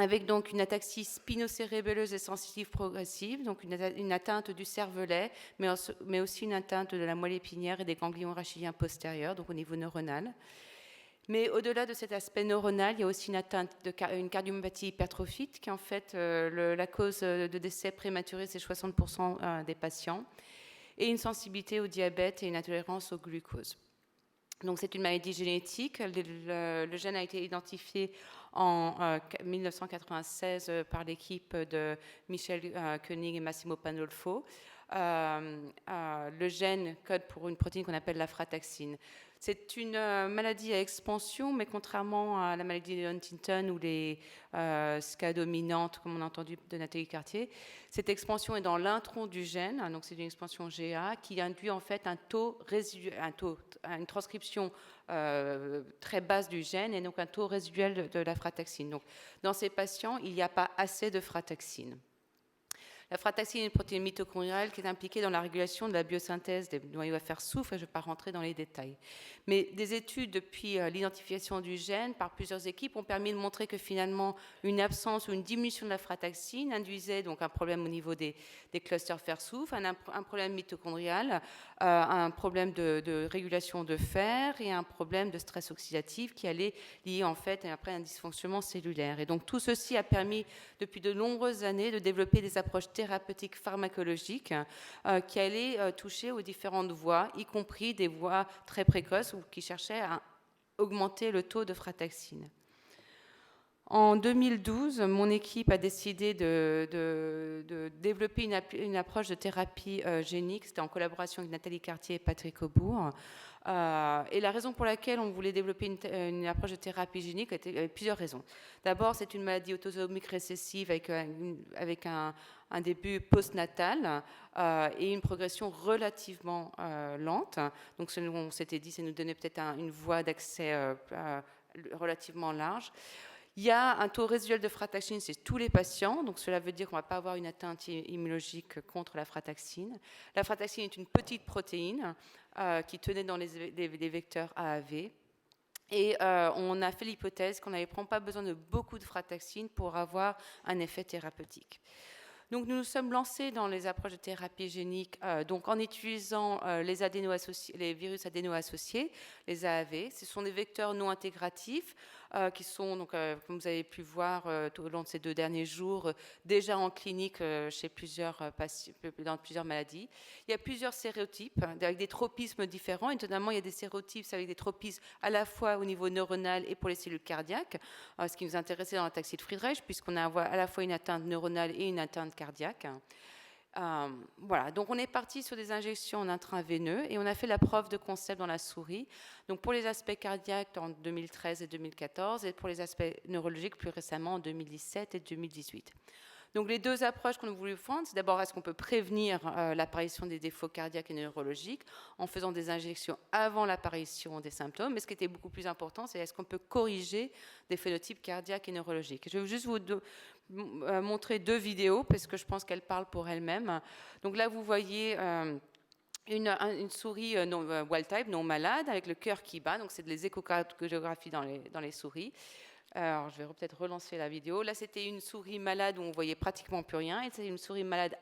avec donc une ataxie spinocérébelleuse et sensitive progressive, donc une atteinte du cervelet, mais aussi une atteinte de la moelle épinière et des ganglions rachidiens postérieurs, donc au niveau neuronal. Mais au-delà de cet aspect neuronal, il y a aussi une atteinte une cardiomyopathie hypertrophique, qui est en fait la cause de décès prématuré, c'est 60% des patients, et une sensibilité au diabète et une intolérance au glucose. Donc c'est une maladie génétique. Le gène a été identifié en 1996 par l'équipe de Michel Koenig et Massimo Pandolfo. Le gène code pour une protéine qu'on appelle la frataxine. C'est une maladie à expansion, mais contrairement à la maladie de Huntington ou les SCA dominantes, comme on a entendu de Nathalie Cartier, cette expansion est dans l'intron du gène, donc c'est une expansion GA qui induit en fait une transcription très basse du gène et donc un taux résiduel de la frataxine. Donc, dans ces patients, il n'y a pas assez de frataxine. La frataxine est une protéine mitochondriale qui est impliquée dans la régulation de la biosynthèse des noyaux à fer soufre, et je ne vais pas rentrer dans les détails. Mais des études depuis l'identification du gène par plusieurs équipes ont permis de montrer que finalement une absence ou une diminution de la frataxine induisait donc un problème au niveau des clusters fer soufre, un problème mitochondrial, un problème de régulation de fer et un problème de stress oxydatif qui allait lier en fait après un dysfonctionnement cellulaire. Et donc tout ceci a permis depuis de nombreuses années de développer des approches thérapeutiques pharmacologiques qui allaient toucher aux différentes voies, y compris des voies très précoces ou qui cherchaient à augmenter le taux de frataxine. En 2012, mon équipe a décidé de développer une approche de thérapie génique. C'était en collaboration avec Nathalie Cartier et Patrick Aubourg. Et la raison pour laquelle on voulait développer une approche de thérapie génique avait plusieurs raisons. D'abord, c'est une maladie autosomique récessive avec un début postnatal et une progression relativement lente. Donc, on s'était dit, ça nous donnait peut-être une voie d'accès relativement large. Il y a un taux résiduel de frataxine chez tous les patients, donc cela veut dire qu'on ne va pas avoir une atteinte immunologique contre la frataxine. La frataxine est une petite protéine qui tenait dans les vecteurs AAV. Et on a fait l'hypothèse qu'on n'avait pas besoin de beaucoup de frataxine pour avoir un effet thérapeutique. Donc nous nous sommes lancés dans les approches de thérapie génique donc en utilisant les virus adéno-associés, les AAV. Ce sont des vecteurs non intégratifs qui sont, donc, comme vous avez pu voir tout au long de ces 2 derniers jours, déjà en clinique chez plusieurs patients, dans plusieurs maladies. Il y a plusieurs sérotypes avec des tropismes différents, et notamment il y a des sérotypes avec des tropismes à la fois au niveau neuronal et pour les cellules cardiaques, ce qui nous intéressait dans l'ataxie de Friedreich, puisqu'on a à la fois une atteinte neuronale et une atteinte cardiaque. Voilà, donc on est parti sur des injections en intraveineux et on a fait la preuve de concept dans la souris. Donc pour les aspects cardiaques en 2013 et 2014 et pour les aspects neurologiques plus récemment en 2017 et 2018. Donc les 2 approches qu'on a voulu prendre, c'est d'abord est-ce qu'on peut prévenir l'apparition des défauts cardiaques et neurologiques en faisant des injections avant l'apparition des symptômes, mais ce qui était beaucoup plus important, c'est est-ce qu'on peut corriger des phénotypes cardiaques et neurologiques. Je vais juste vous montrer 2 vidéos parce que je pense qu'elles parlent pour elles-mêmes. Donc là, vous voyez une souris wild type, non malade, avec le cœur qui bat. Donc c'est des échocardiographies dans les souris. Alors, je vais peut-être relancer la vidéo. Là, c'était une souris malade où on voyait pratiquement plus rien. Et c'est une souris malade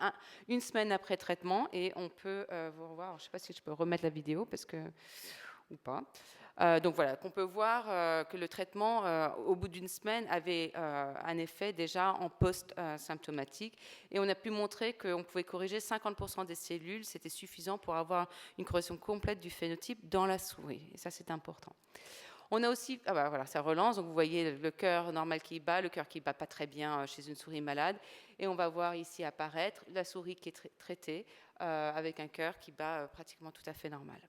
une semaine après traitement. Et on peut vous revoir. Alors, je ne sais pas si je peux remettre la vidéo ou pas. Donc voilà, qu'on peut voir que le traitement, au bout d'une semaine, avait un effet déjà en post-symptomatique. Et on a pu montrer qu'on pouvait corriger 50% des cellules. C'était suffisant pour avoir une correction complète du phénotype dans la souris. Et ça, c'est important. On a aussi, voilà, ça relance, donc vous voyez le cœur normal qui bat, le cœur qui bat pas très bien chez une souris malade. Et on va voir ici apparaître la souris qui est traitée avec un cœur qui bat pratiquement tout à fait normal.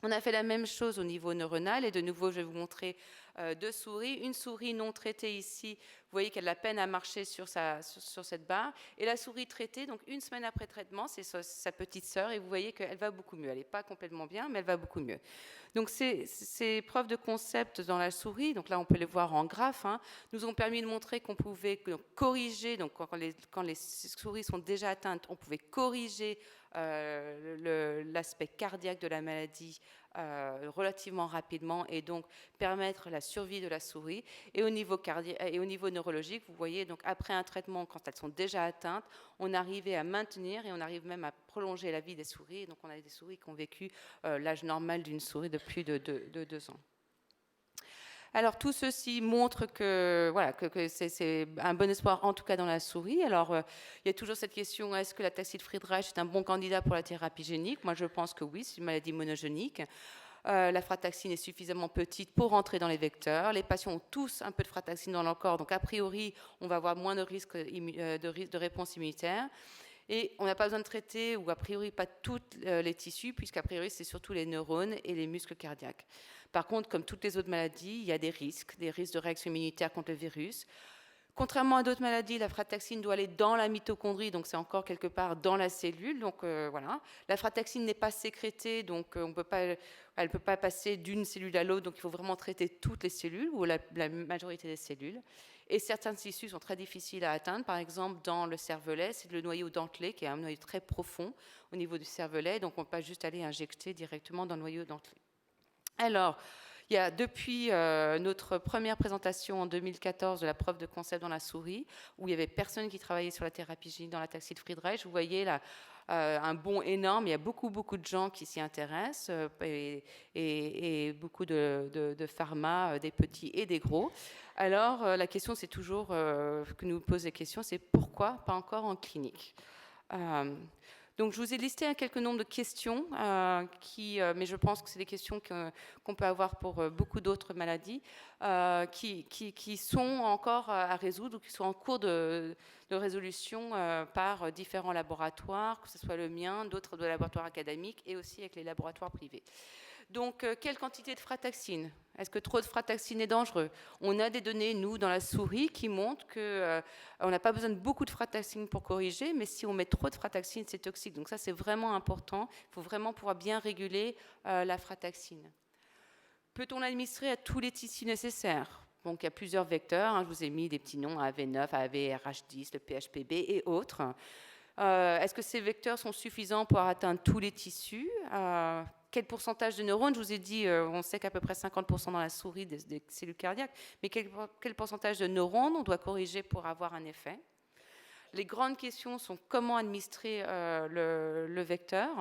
On a fait la même chose au niveau neuronal et de nouveau je vais vous montrer 2 souris. Une souris non traitée ici, vous voyez qu'elle a la peine à marcher sur cette barre. Et la souris traitée, donc une semaine après traitement, c'est sa petite sœur et vous voyez qu'elle va beaucoup mieux. Elle n'est pas complètement bien, mais elle va beaucoup mieux. Donc ces preuves de concept dans la souris, donc là on peut les voir en graphe, nous ont permis de montrer qu'on pouvait corriger, donc quand les souris sont déjà atteintes, on pouvait corriger l'aspect cardiaque de la maladie relativement rapidement et donc permettre la survie de la souris. Et au niveau neurologique, vous voyez, donc après un traitement, quand elles sont déjà atteintes, on arrivait à maintenir et on arrive même à prolonger la vie des souris. Donc on a des souris qui ont vécu l'âge normal d'une souris de plus de 2 ans. Alors tout ceci montre que c'est un bon espoir, en tout cas dans la souris. Alors il y a toujours cette question, est-ce que l'ataxie de Friedreich est un bon candidat pour la thérapie génique? Moi je pense que oui, c'est une maladie monogénique. La frataxine est suffisamment petite pour entrer dans les vecteurs. Les patients ont tous un peu de frataxine dans leur corps, donc a priori on va avoir moins de risque de réponse immunitaire. Et on n'a pas besoin de traiter, ou a priori pas tous les tissus, puisqu'a priori c'est surtout les neurones et les muscles cardiaques. Par contre, comme toutes les autres maladies, il y a des risques de réaction immunitaire contre le virus. Contrairement à d'autres maladies, la frataxine doit aller dans la mitochondrie, donc c'est encore quelque part dans la cellule. Donc voilà, la frataxine n'est pas sécrétée, donc elle ne peut pas passer d'une cellule à l'autre, donc il faut vraiment traiter toutes les cellules ou la majorité des cellules. Et certains tissus sont très difficiles à atteindre. Par exemple, dans le cervelet, c'est le noyau dentelé qui est un noyau très profond au niveau du cervelet, donc on ne peut pas juste aller injecter directement dans le noyau dentelé. Alors, il y a depuis notre première présentation en 2014 de la preuve de concept dans la souris, où il n'y avait personne qui travaillait sur la thérapie génique dans l'ataxie de Friedreich. Vous voyez là un bond énorme, il y a beaucoup de gens qui s'y intéressent et beaucoup de pharma, des petits et des gros. Alors, la question, c'est toujours, que nous pose les questions, c'est pourquoi pas encore en clinique Donc, je vous ai listé quelques nombres de questions, mais je pense que c'est des questions qu'on peut avoir pour beaucoup d'autres maladies, qui sont encore à résoudre ou qui sont en cours de résolution par différents laboratoires, que ce soit le mien, d'autres de laboratoires académiques et aussi avec les laboratoires privés. Donc, quelle quantité de frataxine? Est-ce que trop de frataxine est dangereux? On a des données, nous, dans la souris, qui montrent qu'on n'a pas besoin de beaucoup de frataxine pour corriger, mais si on met trop de frataxine, c'est toxique. Donc ça, c'est vraiment important. Il faut vraiment pouvoir bien réguler la frataxine. Peut-on l'administrer à tous les tissus nécessaires? Donc, il y a plusieurs vecteurs. Je vous ai mis des petits noms, AAV9, AAVRH10, le PHPB et autres. Est-ce que ces vecteurs sont suffisants pour atteindre tous les tissus? Quel pourcentage de neurones? Je vous ai dit, on sait qu'à peu près 50% dans la souris des cellules cardiaques, mais quel pourcentage de neurones on doit corriger pour avoir un effet? Les grandes questions sont comment administrer le vecteur.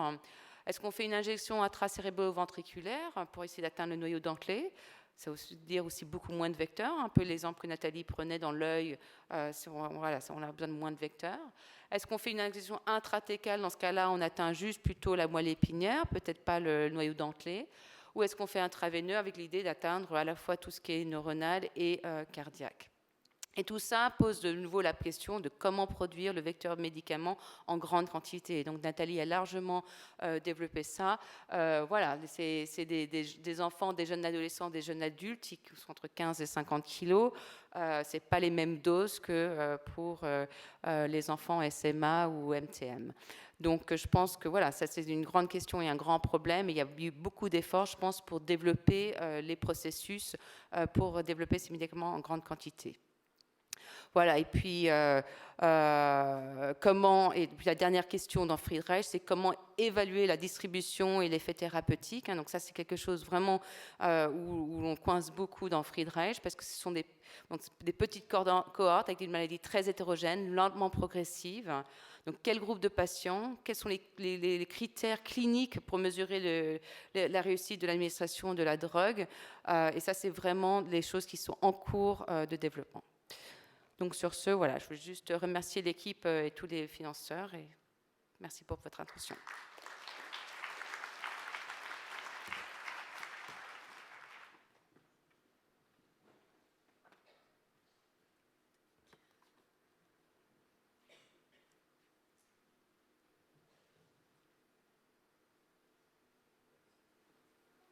Est-ce qu'on fait une injection intracérébro-ventriculaire pour essayer d'atteindre le noyau dentelé? Ça veut dire aussi beaucoup moins de vecteurs, un peu l'exemple que Nathalie prenait dans l'œil, voilà, on a besoin de moins de vecteurs. Est-ce qu'on fait une injection intratécale? Dans ce cas-là, on atteint juste plutôt la moelle épinière, peut-être pas le noyau dentelé. Ou est-ce qu'on fait intraveineux avec l'idée d'atteindre à la fois tout ce qui est neuronal et cardiaque? Et tout ça pose de nouveau la question de comment produire le vecteur médicament en grande quantité. Donc Nathalie a largement développé ça. Voilà, c'est des enfants, des jeunes adolescents, des jeunes adultes qui sont entre 15 et 50 kilos. Ce n'est pas les mêmes doses que pour les enfants SMA ou MTM. Donc je pense que voilà, ça c'est une grande question et un grand problème. Et il y a eu beaucoup d'efforts, je pense, pour développer les processus, pour développer ces médicaments en grande quantité. Voilà, et puis la dernière question dans Friedreich, c'est comment évaluer la distribution et l'effet thérapeutique. Donc ça, c'est quelque chose vraiment où on coince beaucoup dans Friedreich, parce que ce sont des petites cohortes avec des maladies très hétérogènes, lentement progressives. Donc quel groupe de patients? Quels sont les critères cliniques pour mesurer la réussite de l'administration de la drogue? Et ça, c'est vraiment les choses qui sont en cours de développement. Donc sur ce, voilà, je veux juste remercier l'équipe et tous les financeurs et merci pour votre attention.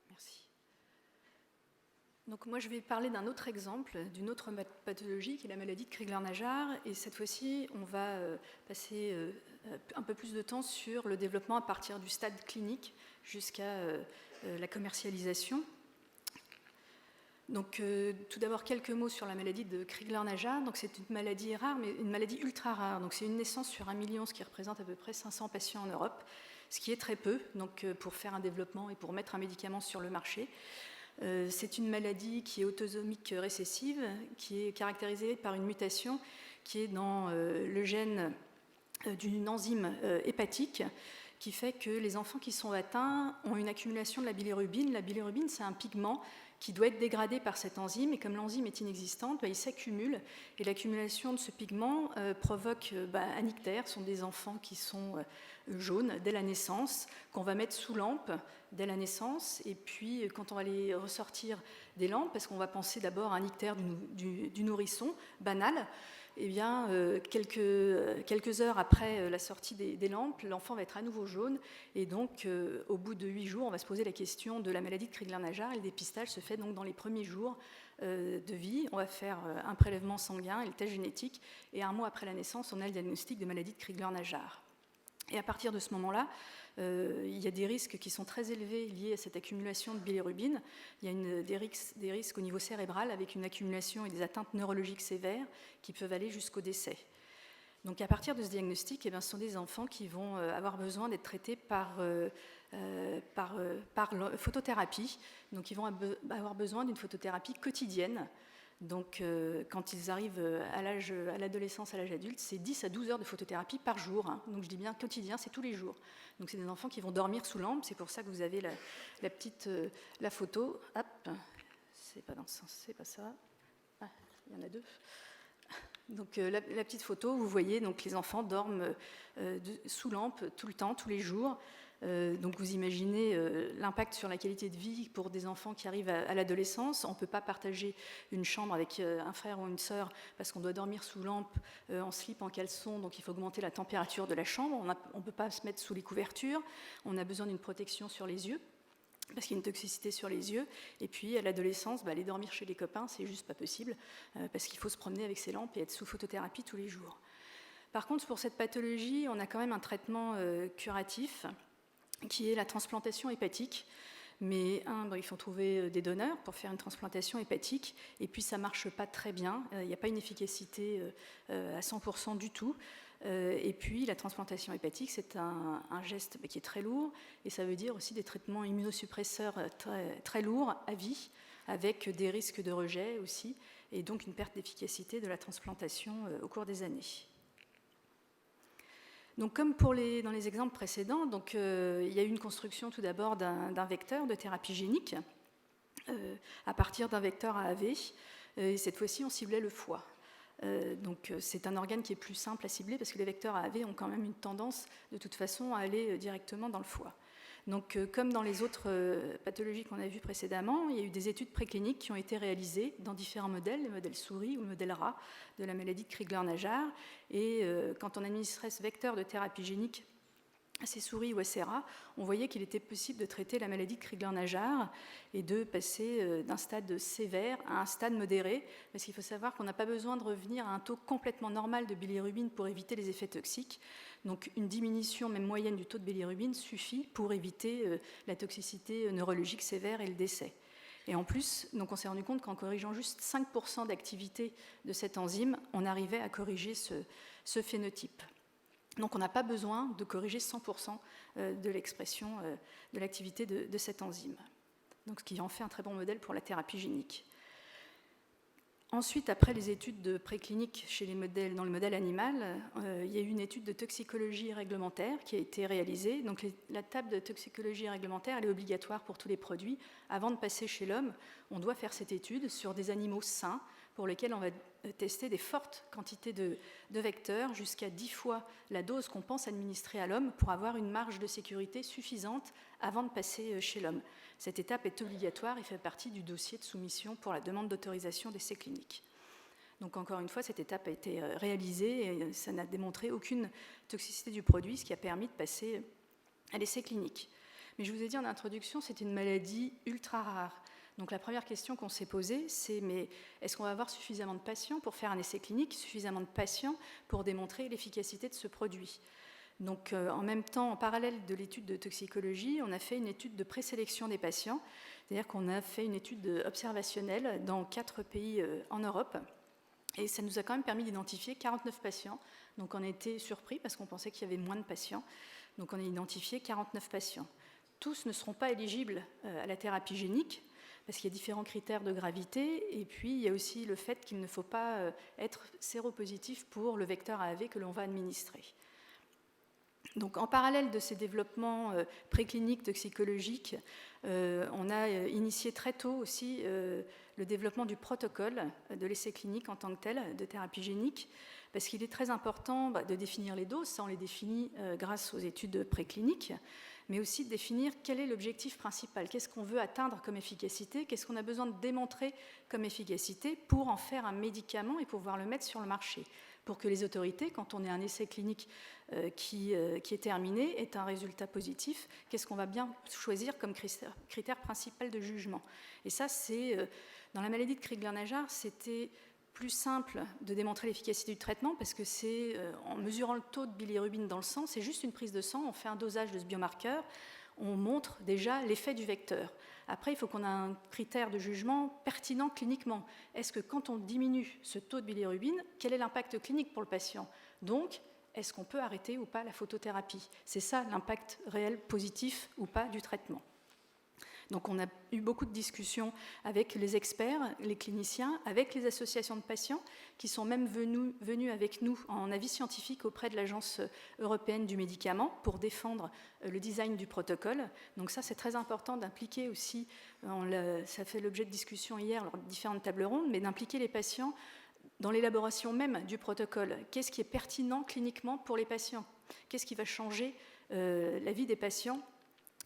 Merci. Donc moi, je vais parler d'un autre exemple, d'une autre pathologie qui est la maladie de Crigler-Najjar. Et cette fois-ci, on va passer un peu plus de temps sur le développement à partir du stade clinique jusqu'à la commercialisation. Donc tout d'abord, quelques mots sur la maladie de Crigler-Najjar. Donc c'est une maladie rare, mais une maladie ultra rare. Donc c'est une naissance sur 1 million, ce qui représente à peu près 500 patients en Europe, ce qui est très peu donc, pour faire un développement et pour mettre un médicament sur le marché. C'est une maladie qui est autosomique récessive, qui est caractérisée par une mutation qui est dans le gène d'une enzyme hépatique qui fait que les enfants qui sont atteints ont une accumulation de la bilirubine. La bilirubine, c'est un pigment qui doit être dégradé par cette enzyme, et comme l'enzyme est inexistante, il s'accumule, et l'accumulation de ce pigment provoque anictères, sont des enfants qui sont jaunes dès la naissance, qu'on va mettre sous lampe dès la naissance, et puis quand on va les ressortir des lampes, parce qu'on va penser d'abord à un ictère du nourrisson banal, eh bien, quelques heures après la sortie des lampes, l'enfant va être à nouveau jaune. Et donc, au bout de 8 jours, on va se poser la question de la maladie de Crigler-Najjar. Et le dépistage se fait donc dans les premiers jours de vie. On va faire un prélèvement sanguin et le test génétique. Et 1 mois après la naissance, on a le diagnostic de maladie de Crigler-Najjar. Et à partir de ce moment-là, il y a des risques qui sont très élevés liés à cette accumulation de bilirubine. Il y a des risques au niveau cérébral avec une accumulation et des atteintes neurologiques sévères qui peuvent aller jusqu'au décès. Donc à partir de ce diagnostic, ce sont des enfants qui vont avoir besoin d'être traités par photothérapie. Donc ils vont avoir besoin d'une photothérapie quotidienne. Donc, quand ils arrivent à l'adolescence, à l'âge adulte, c'est 10 à 12 heures de photothérapie par jour. Donc, je dis bien quotidien, c'est tous les jours. Donc, c'est des enfants qui vont dormir sous lampe. C'est pour ça que vous avez la photo. Hop, c'est pas dans ce sens, c'est pas ça. Ah, il y en a deux. Donc la petite photo, vous voyez, donc les enfants dorment sous lampe tout le temps, tous les jours. Donc vous imaginez l'impact sur la qualité de vie pour des enfants qui arrivent à l'adolescence. On ne peut pas partager une chambre avec un frère ou une sœur parce qu'on doit dormir sous lampe, en slip, en caleçon, donc il faut augmenter la température de la chambre. On ne peut pas se mettre sous les couvertures. On a besoin d'une protection sur les yeux, parce qu'il y a une toxicité sur les yeux. Et puis à l'adolescence, aller dormir chez les copains, c'est juste pas possible, parce qu'il faut se promener avec ses lampes et être sous photothérapie tous les jours. Par contre, pour cette pathologie, on a quand même un traitement curatif, qui est la transplantation hépatique. Mais il faut trouver des donneurs pour faire une transplantation hépatique, et puis ça ne marche pas très bien, il n'y a pas une efficacité à 100% du tout. Et puis la transplantation hépatique, c'est un geste qui est très lourd, et ça veut dire aussi des traitements immunosuppresseurs très, très lourds à vie, avec des risques de rejet aussi, et donc une perte d'efficacité de la transplantation au cours des années. Donc, comme dans les exemples précédents, donc, il y a eu une construction tout d'abord d'un vecteur de thérapie génique à partir d'un vecteur AAV. Et cette fois-ci, on ciblait le foie. Donc, c'est un organe qui est plus simple à cibler parce que les vecteurs AAV ont quand même une tendance, de toute façon, à aller directement dans le foie. Donc, comme dans les autres pathologies qu'on a vues précédemment, il y a eu des études précliniques qui ont été réalisées dans différents modèles, le modèle souris ou le modèle rat de la maladie de Crigler-Najjar. Et quand on administrait ce vecteur de thérapie génique à ces souris ou à ces rats, on voyait qu'il était possible de traiter la maladie de Crigler-Najjar et de passer d'un stade sévère à un stade modéré, parce qu'il faut savoir qu'on n'a pas besoin de revenir à un taux complètement normal de bilirubine pour éviter les effets toxiques. Donc une diminution même moyenne du taux de bilirubine suffit pour éviter la toxicité neurologique sévère et le décès. Et en plus, donc on s'est rendu compte qu'en corrigeant juste 5% d'activité de cette enzyme, on arrivait à corriger ce phénotype. Donc on n'a pas besoin de corriger 100% de l'expression de l'activité de cette enzyme. Donc ce qui en fait un très bon modèle pour la thérapie génique. Ensuite, après les études précliniques dans le modèle animal, il y a eu une étude de toxicologie réglementaire qui a été réalisée. Donc la table de toxicologie réglementaire, elle est obligatoire pour tous les produits. Avant de passer chez l'homme, on doit faire cette étude sur des animaux sains pour lesquels on va tester des fortes quantités de vecteurs, jusqu'à 10 fois la dose qu'on pense administrer à l'homme pour avoir une marge de sécurité suffisante avant de passer chez l'homme. Cette étape est obligatoire et fait partie du dossier de soumission pour la demande d'autorisation d'essais cliniques. Donc encore une fois, cette étape a été réalisée et ça n'a démontré aucune toxicité du produit, ce qui a permis de passer à l'essai clinique. Mais je vous ai dit en introduction, c'est une maladie ultra rare. Donc la première question qu'on s'est posée, c'est mais est-ce qu'on va avoir suffisamment de patients pour faire un essai clinique, suffisamment de patients pour démontrer l'efficacité de ce produit ? Donc en même temps, en parallèle de l'étude de toxicologie, on a fait une étude de présélection des patients, c'est-à-dire qu'on a fait une étude observationnelle dans 4 pays en Europe, et ça nous a quand même permis d'identifier 49 patients. Donc on a été surpris parce qu'on pensait qu'il y avait moins de patients, donc on a identifié 49 patients. Tous ne seront pas éligibles à la thérapie génique, parce qu'il y a différents critères de gravité, et puis il y a aussi le fait qu'il ne faut pas être séropositif pour le vecteur AAV que l'on va administrer. Donc en parallèle de ces développements précliniques toxicologiques, on a initié très tôt aussi le développement du protocole de l'essai clinique en tant que tel, de thérapie génique, parce qu'il est très important de définir les doses, ça on les définit grâce aux études précliniques, mais aussi de définir quel est l'objectif principal, qu'est-ce qu'on veut atteindre comme efficacité, qu'est-ce qu'on a besoin de démontrer comme efficacité pour en faire un médicament et pouvoir le mettre sur le marché, pour que les autorités, quand on a un essai clinique qui est terminé, aient un résultat positif, qu'est-ce qu'on va bien choisir comme critère principal de jugement. Et ça, dans la maladie de Crigler-Najjar, c'était plus simple de démontrer l'efficacité du traitement parce que c'est en mesurant le taux de bilirubine dans le sang, c'est juste une prise de sang, on fait un dosage de ce biomarqueur, on montre déjà l'effet du vecteur. Après, il faut qu'on ait un critère de jugement pertinent cliniquement. Est-ce que quand on diminue ce taux de bilirubine, quel est l'impact clinique pour le patient ? Donc, est-ce qu'on peut arrêter ou pas la photothérapie ? C'est ça l'impact réel positif ou pas du traitement. Donc on a eu beaucoup de discussions avec les experts, les cliniciens, avec les associations de patients qui sont même venus avec nous en avis scientifique auprès de l'Agence européenne du médicament pour défendre le design du protocole. Donc ça, c'est très important d'impliquer aussi, ça fait l'objet de discussions hier lors de différentes tables rondes, mais d'impliquer les patients dans l'élaboration même du protocole. Qu'est-ce qui est pertinent cliniquement pour les patients? Qu'est-ce qui va changer la vie des patients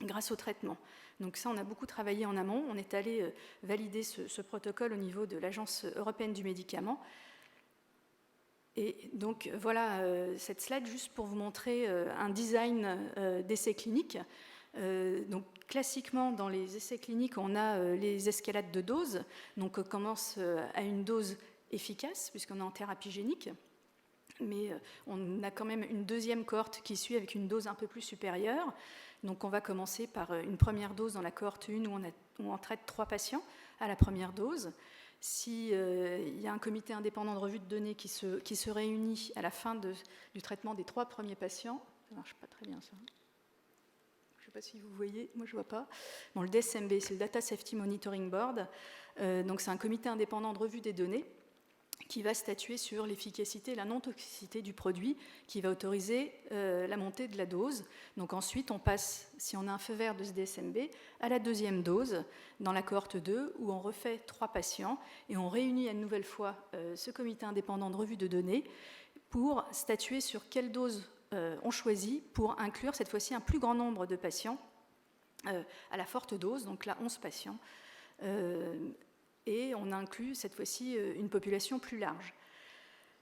grâce au traitement? Donc ça, on a beaucoup travaillé en amont. On est allé valider ce protocole au niveau de l'Agence européenne du médicament. Et donc voilà cette slide juste pour vous montrer un design d'essai clinique. Donc classiquement, dans les essais cliniques, on a les escalades de doses. Donc on commence à une dose efficace, puisqu'on est en thérapie génique. Mais on a quand même une deuxième cohorte qui suit avec une dose un peu plus supérieure. Donc on va commencer par une première dose dans la cohorte 1 où on traite 3 patients à la première dose. S'il y a un comité indépendant de revue de données qui se réunit à la fin du traitement des 3 premiers patients, ça ne marche pas très bien ça. Je ne sais pas si vous voyez, moi je ne vois pas. Bon, le DSMB, c'est le Data Safety Monitoring Board. Donc c'est un comité indépendant de revue des données qui va statuer sur l'efficacité et la non-toxicité du produit, qui va autoriser la montée de la dose. Donc ensuite, on passe, si on a un feu vert de ce DSMB, à la deuxième dose, dans la cohorte 2, où on refait 3 patients, et on réunit une nouvelle fois ce comité indépendant de revue de données pour statuer sur quelle dose on choisit pour inclure cette fois-ci un plus grand nombre de patients à la forte dose, donc là 11 patients. Et on inclut cette fois-ci une population plus large.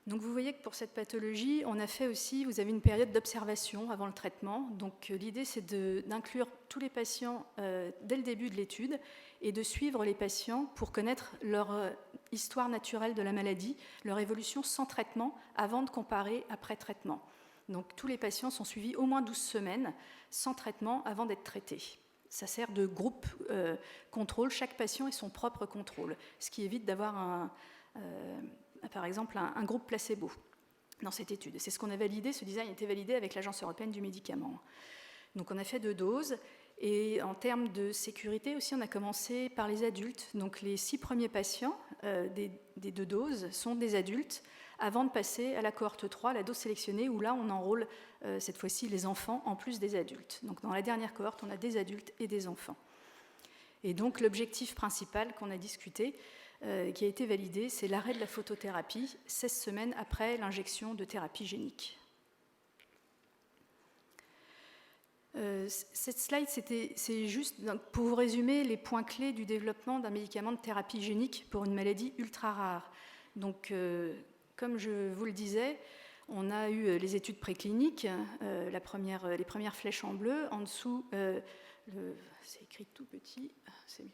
Donc vous voyez que pour cette pathologie, on a fait aussi, vous avez une période d'observation avant le traitement. Donc l'idée c'est d'inclure tous les patients dès le début de l'étude et de suivre les patients pour connaître leur histoire naturelle de la maladie, leur évolution sans traitement avant de comparer après traitement. Donc tous les patients sont suivis au moins 12 semaines sans traitement avant d'être traités. Ça sert de groupe contrôle, chaque patient est son propre contrôle, ce qui évite d'avoir par exemple un groupe placebo dans cette étude. C'est ce qu'on a validé, ce design a été validé avec l'Agence européenne du médicament. Donc on a fait 2 doses, et en termes de sécurité aussi, on a commencé par les adultes. Donc les 6 premiers patients des 2 doses sont des adultes, avant de passer à la cohorte 3, la dose sélectionnée, où là on enrôle cette fois-ci les enfants en plus des adultes. Donc dans la dernière cohorte, on a des adultes et des enfants. Et donc l'objectif principal qu'on a discuté, qui a été validé, c'est l'arrêt de la photothérapie 16 semaines après l'injection de thérapie génique. Cette slide, c'est juste pour vous résumer les points clés du développement d'un médicament de thérapie génique pour une maladie ultra rare. Donc, comme je vous le disais, on a eu les études précliniques, les premières flèches en bleu. En dessous, c'est écrit tout petit, c'est mieux.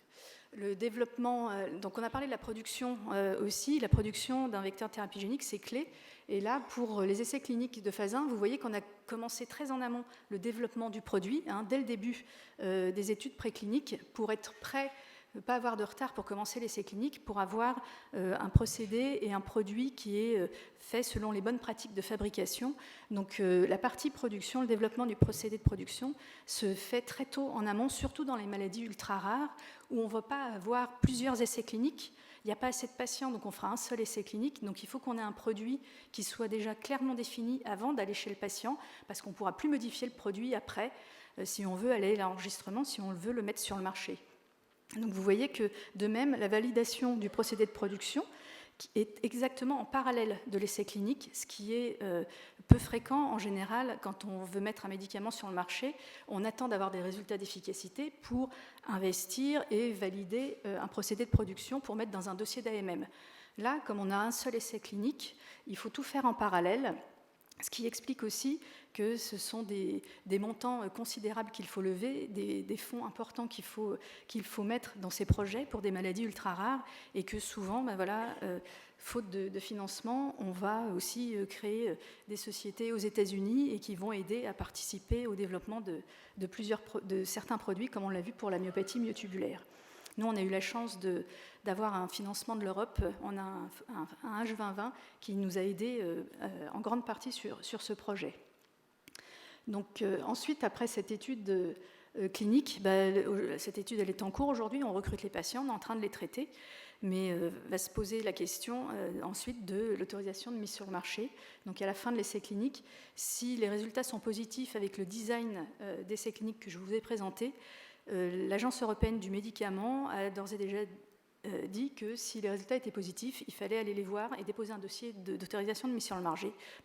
Le développement, donc on a parlé de la production aussi. La production d'un vecteur de thérapie génique, c'est clé. Et là, pour les essais cliniques de phase 1, vous voyez qu'on a commencé très en amont le développement du produit, dès le début des études précliniques, pour être prêt, ne pas avoir de retard pour commencer l'essai clinique, pour avoir un procédé et un produit qui est fait selon les bonnes pratiques de fabrication. Donc la partie production, le développement du procédé de production se fait très tôt en amont, surtout dans les maladies ultra rares, où on ne va pas avoir plusieurs essais cliniques. Il n'y a pas assez de patients, donc on fera un seul essai clinique. Donc il faut qu'on ait un produit qui soit déjà clairement défini avant d'aller chez le patient, parce qu'on ne pourra plus modifier le produit après, si on veut aller à l'enregistrement, si on veut le mettre sur le marché. Donc vous voyez que, de même, la validation du procédé de production est exactement en parallèle de l'essai clinique, ce qui est peu fréquent en général quand on veut mettre un médicament sur le marché. On attend d'avoir des résultats d'efficacité pour investir et valider un procédé de production pour mettre dans un dossier d'AMM. Là, comme on a un seul essai clinique, il faut tout faire en parallèle, ce qui explique aussi que ce sont des montants considérables qu'il faut lever, des fonds importants qu'il faut mettre dans ces projets pour des maladies ultra rares, et que souvent, faute de financement, on va aussi créer des sociétés aux États-Unis et qui vont aider à participer au développement de certains produits, comme on l'a vu pour la myopathie myotubulaire. Nous, on a eu la chance d'avoir un financement de l'Europe. On a un H2020 qui nous a aidés en grande partie sur ce projet. Donc, ensuite, après cette étude clinique, cette étude elle est en cours aujourd'hui, on recrute les patients, on est en train de les traiter, mais va se poser la question ensuite de l'autorisation de mise sur le marché. Donc à la fin de l'essai clinique, si les résultats sont positifs avec le design d'essai clinique que je vous ai présenté, l'Agence européenne du médicament a d'ores et déjà dit que si les résultats étaient positifs, il fallait aller les voir et déposer un dossier d'autorisation de mise sur le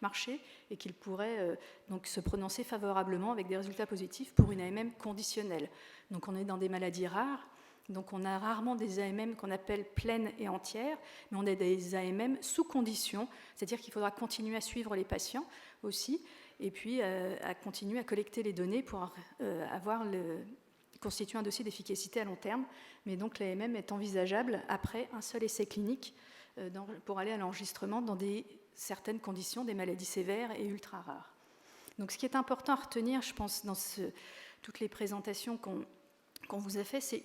marché et qu'il pourrait donc se prononcer favorablement avec des résultats positifs pour une AMM conditionnelle. Donc on est dans des maladies rares, donc on a rarement des AMM qu'on appelle pleines et entières, mais on a des AMM sous condition, c'est-à-dire qu'il faudra continuer à suivre les patients aussi, et puis à continuer à collecter les données pour constituer un dossier d'efficacité à long terme. Mais donc l'AMM est envisageable après un seul essai clinique pour aller à l'enregistrement dans certaines conditions, des maladies sévères et ultra rares. Donc ce qui est important à retenir, je pense, dans toutes les présentations qu'on vous a fait, c'est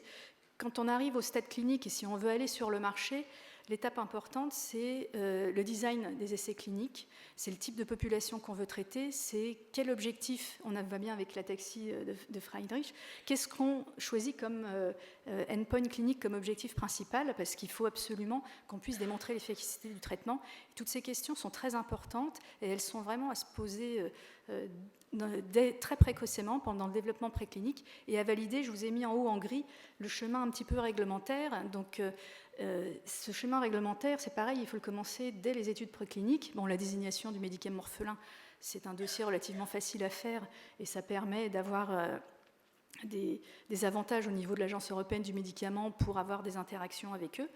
quand on arrive au stade clinique et si on veut aller sur le marché, l'étape importante, c'est le design des essais cliniques, c'est le type de population qu'on veut traiter, c'est quel objectif, on va bien avec l'ataxie de Friedreich, qu'est-ce qu'on choisit comme endpoint clinique, comme objectif principal, parce qu'il faut absolument qu'on puisse démontrer l'efficacité du traitement. Toutes ces questions sont très importantes et elles sont vraiment à se poser très précocement pendant le développement préclinique et à valider. Je vous ai mis en haut en gris le chemin un petit peu réglementaire. Donc, ce chemin réglementaire, c'est pareil, il faut le commencer dès les études précliniques. Bon, la désignation du médicament orphelin, c'est un dossier relativement facile à faire et ça permet d'avoir des avantages au niveau de l'Agence européenne du médicament pour avoir des interactions avec eux.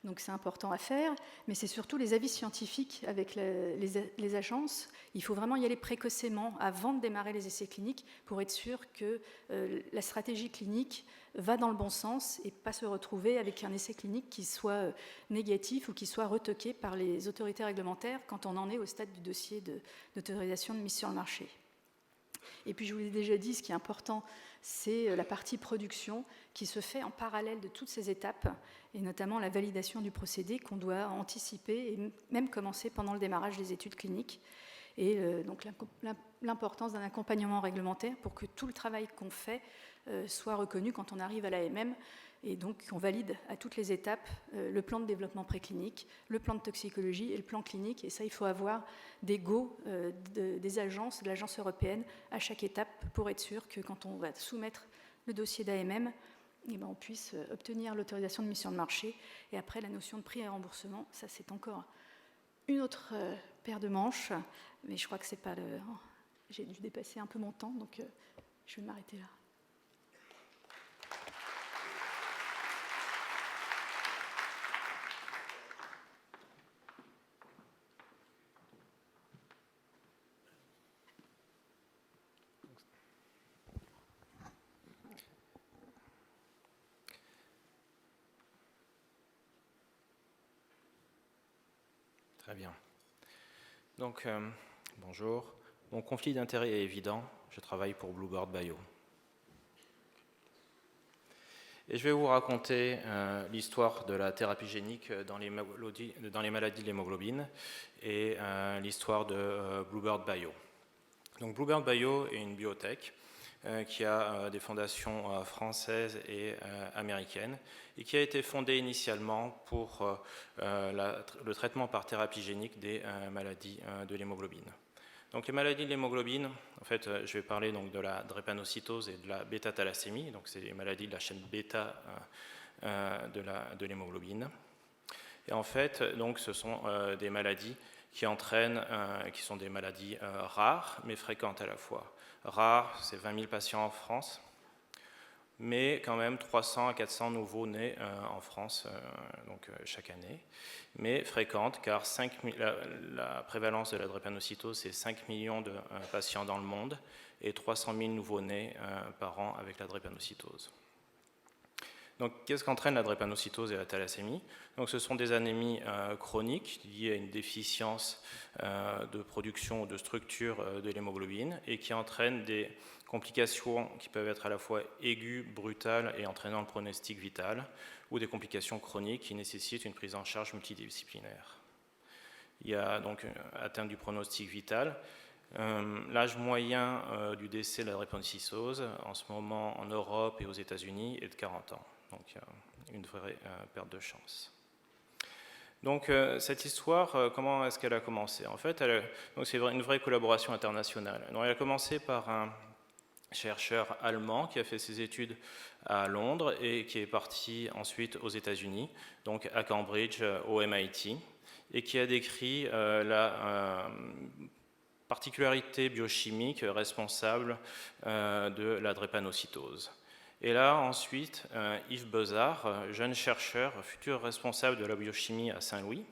Donc c'est important à faire, mais c'est surtout les avis scientifiques avec les agences. Il faut vraiment y aller précocement avant de démarrer les essais cliniques pour être sûr que la stratégie clinique va dans le bon sens et pas se retrouver avec un essai clinique qui soit négatif ou qui soit retoqué par les autorités réglementaires quand on en est au stade du dossier d'autorisation de mise sur le marché. Et puis je vous l'ai déjà dit, ce qui est important, c'est la partie production qui se fait en parallèle de toutes ces étapes, et notamment la validation du procédé qu'on doit anticiper et même commencer pendant le démarrage des études cliniques. Et donc l'importance d'un accompagnement réglementaire pour que tout le travail qu'on fait soit reconnu quand on arrive à l'AMM, et donc on valide à toutes les étapes le plan de développement préclinique, le plan de toxicologie et le plan clinique. Et ça, il faut avoir des go des agences, de l'agence européenne à chaque étape pour être sûr que quand on va soumettre le dossier d'AMM, eh ben, on puisse obtenir l'autorisation de mise sur le marché. Et après, la notion de prix et remboursement, ça c'est encore une autre paire de manches, mais je crois que c'est pas le... J'ai dû dépasser un peu mon temps, donc je vais m'arrêter là. Très bien. Donc, bonjour. Mon conflit d'intérêt est évident. Je travaille pour Bluebird Bio. Et je vais vous raconter l'histoire de la thérapie génique dans les maladies de l'hémoglobine et l'histoire de Bluebird Bio. Donc, Bluebird Bio est une biotech qui a des fondations françaises et américaines et qui a été fondée initialement pour le traitement par thérapie génique des maladies de l'hémoglobine. Donc les maladies de l'hémoglobine, en fait, je vais parler donc de la drépanocytose et de la bêta-thalassémie, donc c'est les maladies de la chaîne bêta de l'hémoglobine. Et en fait, donc, ce sont des maladies qui sont des maladies rares mais fréquentes à la fois. Rares, c'est 20 000 patients en France, mais quand même 300 à 400 nouveaux-nés en France chaque année. Mais fréquentes, car la prévalence de la drépanocytose, c'est 5 millions de patients dans le monde et 300 000 nouveaux-nés par an avec la drépanocytose. Donc, qu'est-ce qu'entraîne la drépanocytose et la thalassémie? Donc, ce sont des anémies chroniques liées à une déficience de production ou de structure de l'hémoglobine et qui entraînent des complications qui peuvent être à la fois aiguës, brutales et entraînant le pronostic vital, ou des complications chroniques qui nécessitent une prise en charge multidisciplinaire. Il y a donc atteinte du pronostic vital. L'âge moyen du décès de la drépanocytose en ce moment en Europe et aux États-Unis est de 40 ans. Donc il y a une vraie perte de chance. Donc cette histoire, comment est-ce qu'elle a commencé? En fait, c'est une vraie collaboration internationale. Donc, elle a commencé par chercheur allemand qui a fait ses études à Londres et qui est parti ensuite aux États-Unis, donc à Cambridge, au MIT, et qui a décrit la particularité biochimique responsable de la drépanocytose. Et là, ensuite, Yves Bezard, jeune chercheur, futur responsable de la biochimie à Saint-Louis,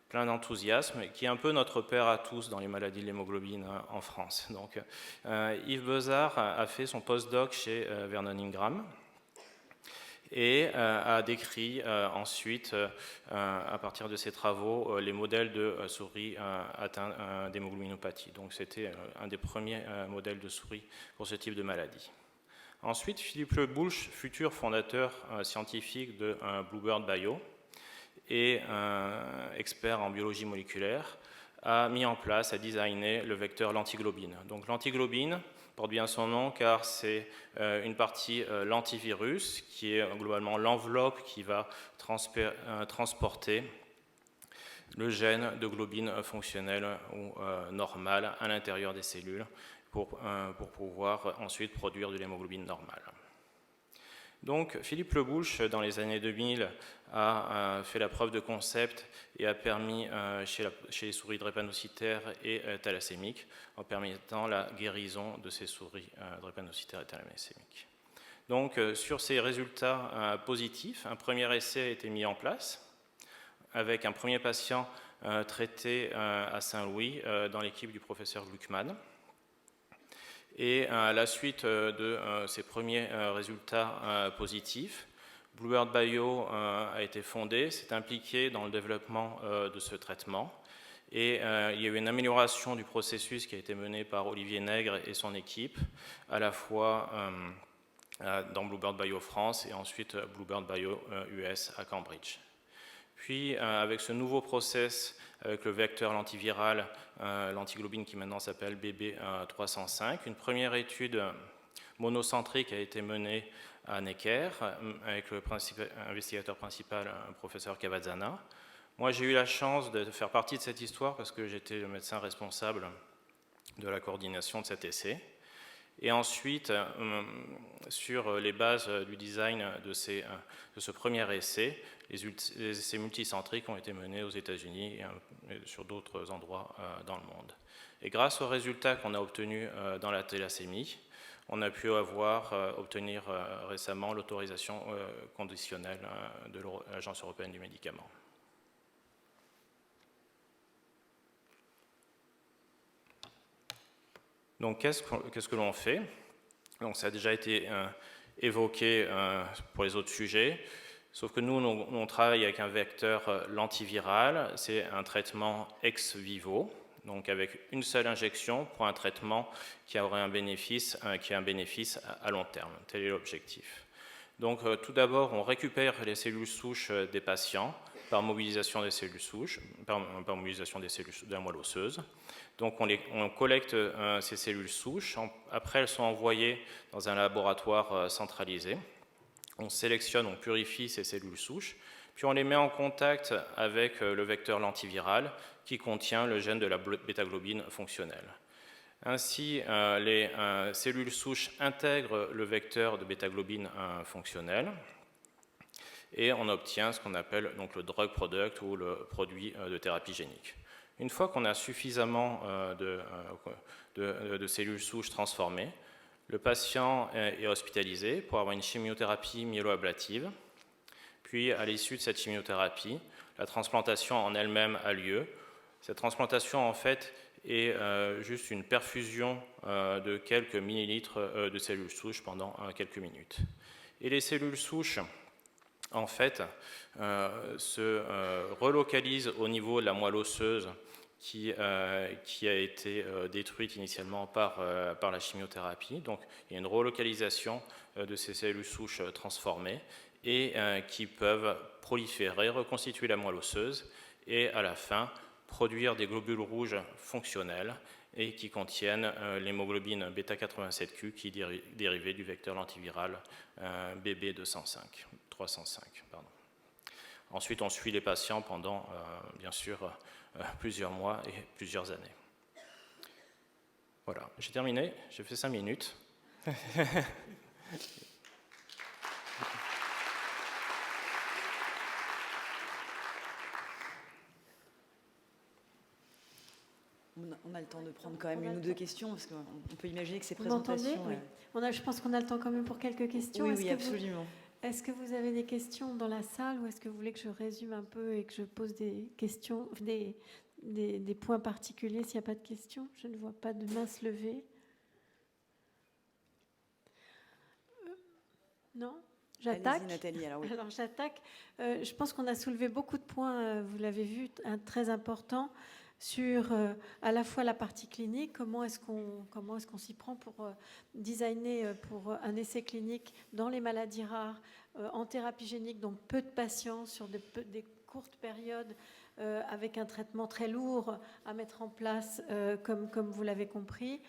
plein d'enthousiasme, qui est un peu notre père à tous dans les maladies de l'hémoglobine en France. Donc, Yves Bezard a fait son postdoc chez Vernon Ingram et a décrit ensuite, à partir de ses travaux, les modèles de souris atteints d'hémoglobinopathie. Donc, c'était un des premiers modèles de souris pour ce type de maladie. Ensuite, Philippe Le Boulch, futur fondateur scientifique de Bluebird Bio, et expert en biologie moléculaire, a mis en place, a designé le vecteur l'antiglobine. Donc l'antiglobine porte bien son nom car c'est une partie l'antivirus qui est globalement l'enveloppe qui va transporter le gène de globine fonctionnelle ou normale à l'intérieur des cellules pour pouvoir ensuite produire de l'hémoglobine normale. Donc Philippe Le Boulch, dans les années 2000, a fait la preuve de concept et a permis chez les souris drépanocytaires et thalassémiques, en permettant la guérison de ces souris drépanocytaires et thalassémiques. Donc sur ces résultats positifs, un premier essai a été mis en place avec un premier patient traité à Saint-Louis dans l'équipe du professeur Gluckman. Et à la suite de ces premiers résultats positifs, Bluebird Bio a été fondé, s'est impliqué dans le développement de ce traitement. Et il y a eu une amélioration du processus qui a été mené par Olivier Nègre et son équipe, à la fois dans Bluebird Bio France et ensuite Bluebird Bio US à Cambridge. Puis, avec ce nouveau process, avec le vecteur l'antiviral, l'antiglobine qui maintenant s'appelle BB305, une première étude monocentrique a été menée à Necker, avec le investigateur principal, professeur Cavazzana. Moi, j'ai eu la chance de faire partie de cette histoire parce que j'étais le médecin responsable de la coordination de cet essai. Et ensuite, sur les bases du design de ce premier essai, les essais multicentriques ont été menés aux États-Unis et sur d'autres endroits dans le monde. Et grâce aux résultats qu'on a obtenus dans la thalassémie, on a pu obtenir récemment l'autorisation conditionnelle de l'Agence européenne du médicament. Donc, qu'est-ce que l'on fait? Donc, ça a déjà été évoqué pour les autres sujets, sauf que nous, on travaille avec un vecteur l'antiviral. C'est un traitement ex vivo, donc avec une seule injection pour un traitement qui aurait un bénéfice à long terme. Tel est l'objectif. Donc, tout d'abord, on récupère les cellules souches des patients par mobilisation des cellules souches, par mobilisation des cellules de la moelle osseuse. Donc on collecte ces cellules souches, après elles sont envoyées dans un laboratoire centralisé. On sélectionne, on purifie ces cellules souches, puis on les met en contact avec le vecteur l'antiviral qui contient le gène de la bêta-globine fonctionnelle. Ainsi, les cellules souches intègrent le vecteur de bêta-globine fonctionnelle et on obtient ce qu'on appelle donc le drug product ou le produit de thérapie génique. Une fois qu'on a suffisamment de cellules souches transformées, le patient est hospitalisé pour avoir une chimiothérapie myéloablative. Puis, à l'issue de cette chimiothérapie, la transplantation en elle-même a lieu. Cette transplantation, en fait, est juste une perfusion de quelques millilitres de cellules souches pendant quelques minutes. Et les cellules souches, en fait, se relocalisent au niveau de la moelle osseuse qui a été détruite initialement par la chimiothérapie. Donc, il y a une relocalisation de ces cellules souches transformées et qui peuvent proliférer, reconstituer la moelle osseuse et à la fin produire des globules rouges fonctionnels et qui contiennent l'hémoglobine bêta-87Q qui est dérivée du vecteur l'antiviral BB305. Ensuite, on suit les patients pendant, bien sûr, plusieurs mois et plusieurs années. Voilà, j'ai terminé, j'ai fait 5 minutes. On a le temps de prendre quand même une ou deux questions, parce qu'on peut imaginer que ces Vous m'entendez? présentations... Oui. Je pense qu'on a le temps quand même pour quelques questions. Oui, oui, absolument. Est-ce que vous avez des questions dans la salle, ou est-ce que vous voulez que je résume un peu et que je pose des questions, des points particuliers s'il n'y a pas de questions? Je ne vois pas de main se lever. Non? J'attaque. Allez-y, Nathalie, alors oui. Alors j'attaque. Je pense qu'on a soulevé beaucoup de points, vous l'avez vu, très importants, sur à la fois la partie clinique, comment est-ce qu'on s'y prend pour designer pour un essai clinique dans les maladies rares, en thérapie génique, donc peu de patients sur des courtes périodes, avec un traitement très lourd à mettre en place, comme vous l'avez compris,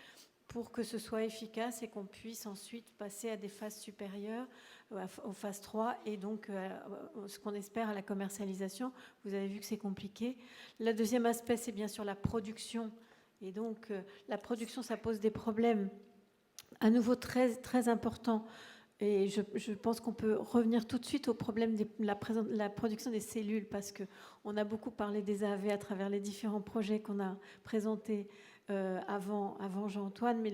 pour que ce soit efficace et qu'on puisse ensuite passer à des phases supérieures, aux phases 3, et donc ce qu'on espère à la commercialisation. Vous avez vu que c'est compliqué. Le deuxième aspect, c'est bien sûr la production. Et donc la production, ça pose des problèmes à nouveau très, très importants. Et je pense qu'on peut revenir tout de suite au problème de la production des cellules, parce qu'on a beaucoup parlé des AAV à travers les différents projets qu'on a présentés avant Jean-Antoine, mais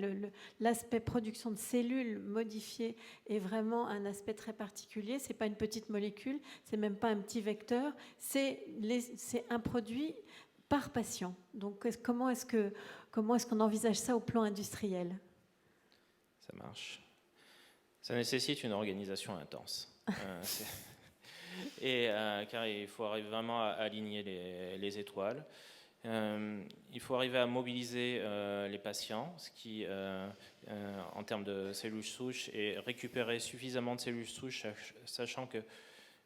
l'aspect production de cellules modifiées est vraiment un aspect très particulier. C'est pas une petite molécule, c'est même pas un petit vecteur, c'est un produit par patient. Donc comment est-ce qu'on envisage ça au plan industriel? Ça marche. Ça nécessite une organisation intense. Car il faut arriver vraiment à aligner les étoiles. Il faut arriver à mobiliser les patients, ce qui, en termes de cellules souches, et récupérer suffisamment de cellules souches, sachant que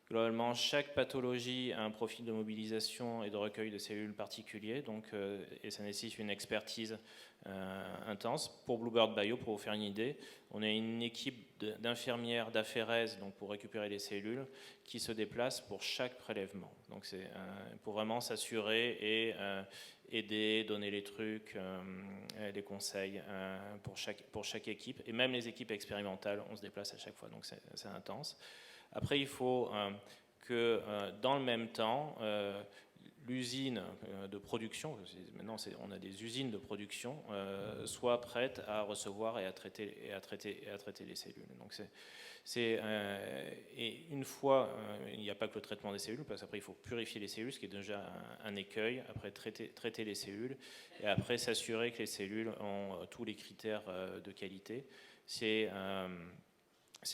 globalement, chaque pathologie a un profil de mobilisation et de recueil de cellules particulier, et ça nécessite une expertise intense. Pour Bluebird Bio, pour vous faire une idée, on a une équipe d'infirmières d'aphérèse, donc pour récupérer les cellules, qui se déplacent pour chaque prélèvement. Donc c'est pour vraiment s'assurer et aider, donner les trucs, les conseils pour chaque équipe. Et même les équipes expérimentales, on se déplace à chaque fois, donc c'est intense. Après, il faut que dans le même temps, l'usine de production, maintenant on a des usines de production, soit prête à recevoir et à traiter les cellules. Donc et une fois, il n'y a pas que le traitement des cellules, parce qu'après il faut purifier les cellules, ce qui est déjà un écueil, après traiter les cellules, et après s'assurer que les cellules ont tous les critères de qualité. C'est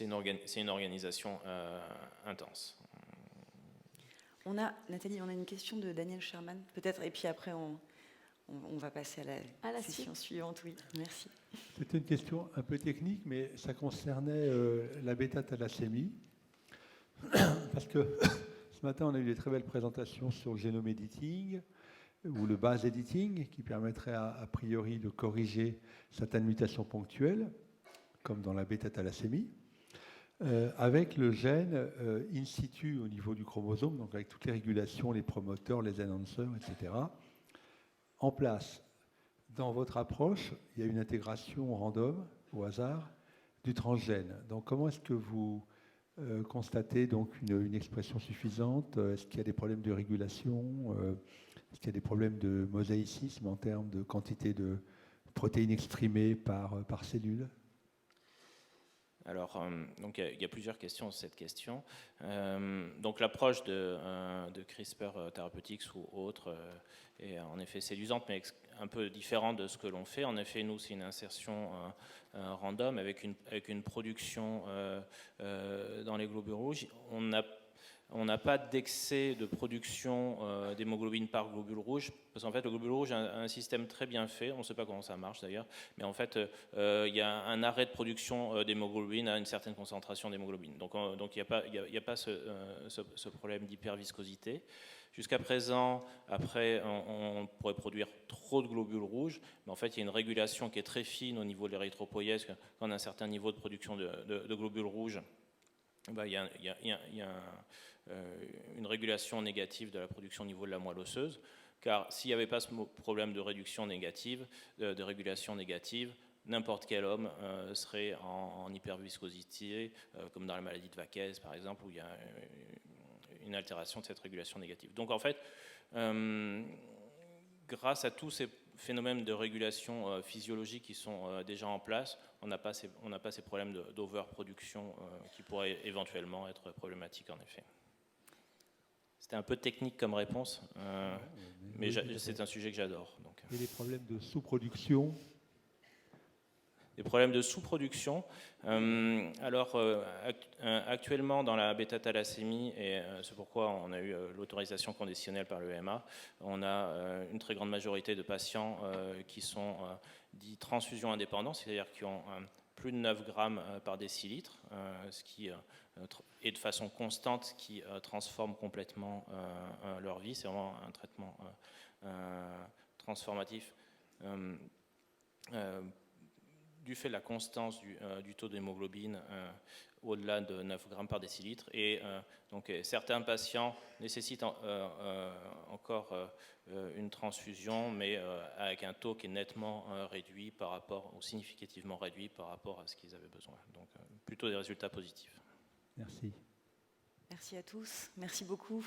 une organisation intense. Nathalie, on a une question de Daniel Sherman, peut-être, et puis après on va passer à la session suivante. Oui, merci. C'était une question un peu technique, mais ça concernait la bêta-thalassémie. Parce que ce matin, on a eu des très belles présentations sur le génome editing, ou le base editing, qui permettrait a priori de corriger certaines mutations ponctuelles, comme dans la bêta-thalassémie. Avec le gène in situ au niveau du chromosome, donc avec toutes les régulations, les promoteurs, les enhancers, etc. En place, dans votre approche, il y a une intégration random, au hasard, du transgène. Donc comment est-ce que vous constatez donc une expression suffisante? Est-ce qu'il y a des problèmes de régulation? Est-ce qu'il y a des problèmes de mosaïcisme en termes de quantité de protéines exprimées par cellule? Alors, donc il y a plusieurs questions sur cette question. Donc l'approche de CRISPR Therapeutics ou autre est en effet séduisante, mais un peu différente de ce que l'on fait. En effet, nous, c'est une insertion random avec une production dans les globules rouges. On n'a pas d'excès de production d'hémoglobine par globule rouge, parce qu'en fait, le globule rouge a un système très bien fait, on ne sait pas comment ça marche d'ailleurs, mais en fait, il y a un arrêt de production d'hémoglobine à une certaine concentration d'hémoglobine. Donc il n'y a pas ce problème d'hyperviscosité. Jusqu'à présent, après, on pourrait produire trop de globules rouges, mais en fait, il y a une régulation qui est très fine au niveau de l'érythropoïèse, quand on a un certain niveau de production de globules rouges. Il y a une régulation négative de la production au niveau de la moelle osseuse, car s'il n'y avait pas ce problème de réduction négative, de régulation négative, n'importe quel homme serait en hyperviscosité, comme dans la maladie de Vaquez, par exemple, où il y a une altération de cette régulation négative. Donc en fait, grâce à tous ces phénomènes de régulation physiologique qui sont déjà en place, on n'a pas ces problèmes d'overproduction qui pourraient éventuellement être problématiques en effet. C'était un peu technique comme réponse, mais c'est un sujet que j'adore. Et les problèmes de sous-production? Des problèmes de sous-production. Actuellement, dans la bêta-thalassémie, et c'est pourquoi on a eu l'autorisation conditionnelle par l'EMA, on a une très grande majorité de patients qui sont dits transfusion indépendants, c'est-à-dire qui ont plus de 9 grammes par décilitre, ce qui est de façon constante, qui transforme complètement leur vie. C'est vraiment un traitement transformatif. Du fait de la constance du taux d'hémoglobine au-delà de 9 grammes par décilitre. Et donc certains patients nécessitent encore une transfusion, mais avec un taux qui est nettement réduit par rapport, ou significativement réduit par rapport à ce qu'ils avaient besoin. Donc plutôt des résultats positifs. Merci. Merci à tous. Merci beaucoup.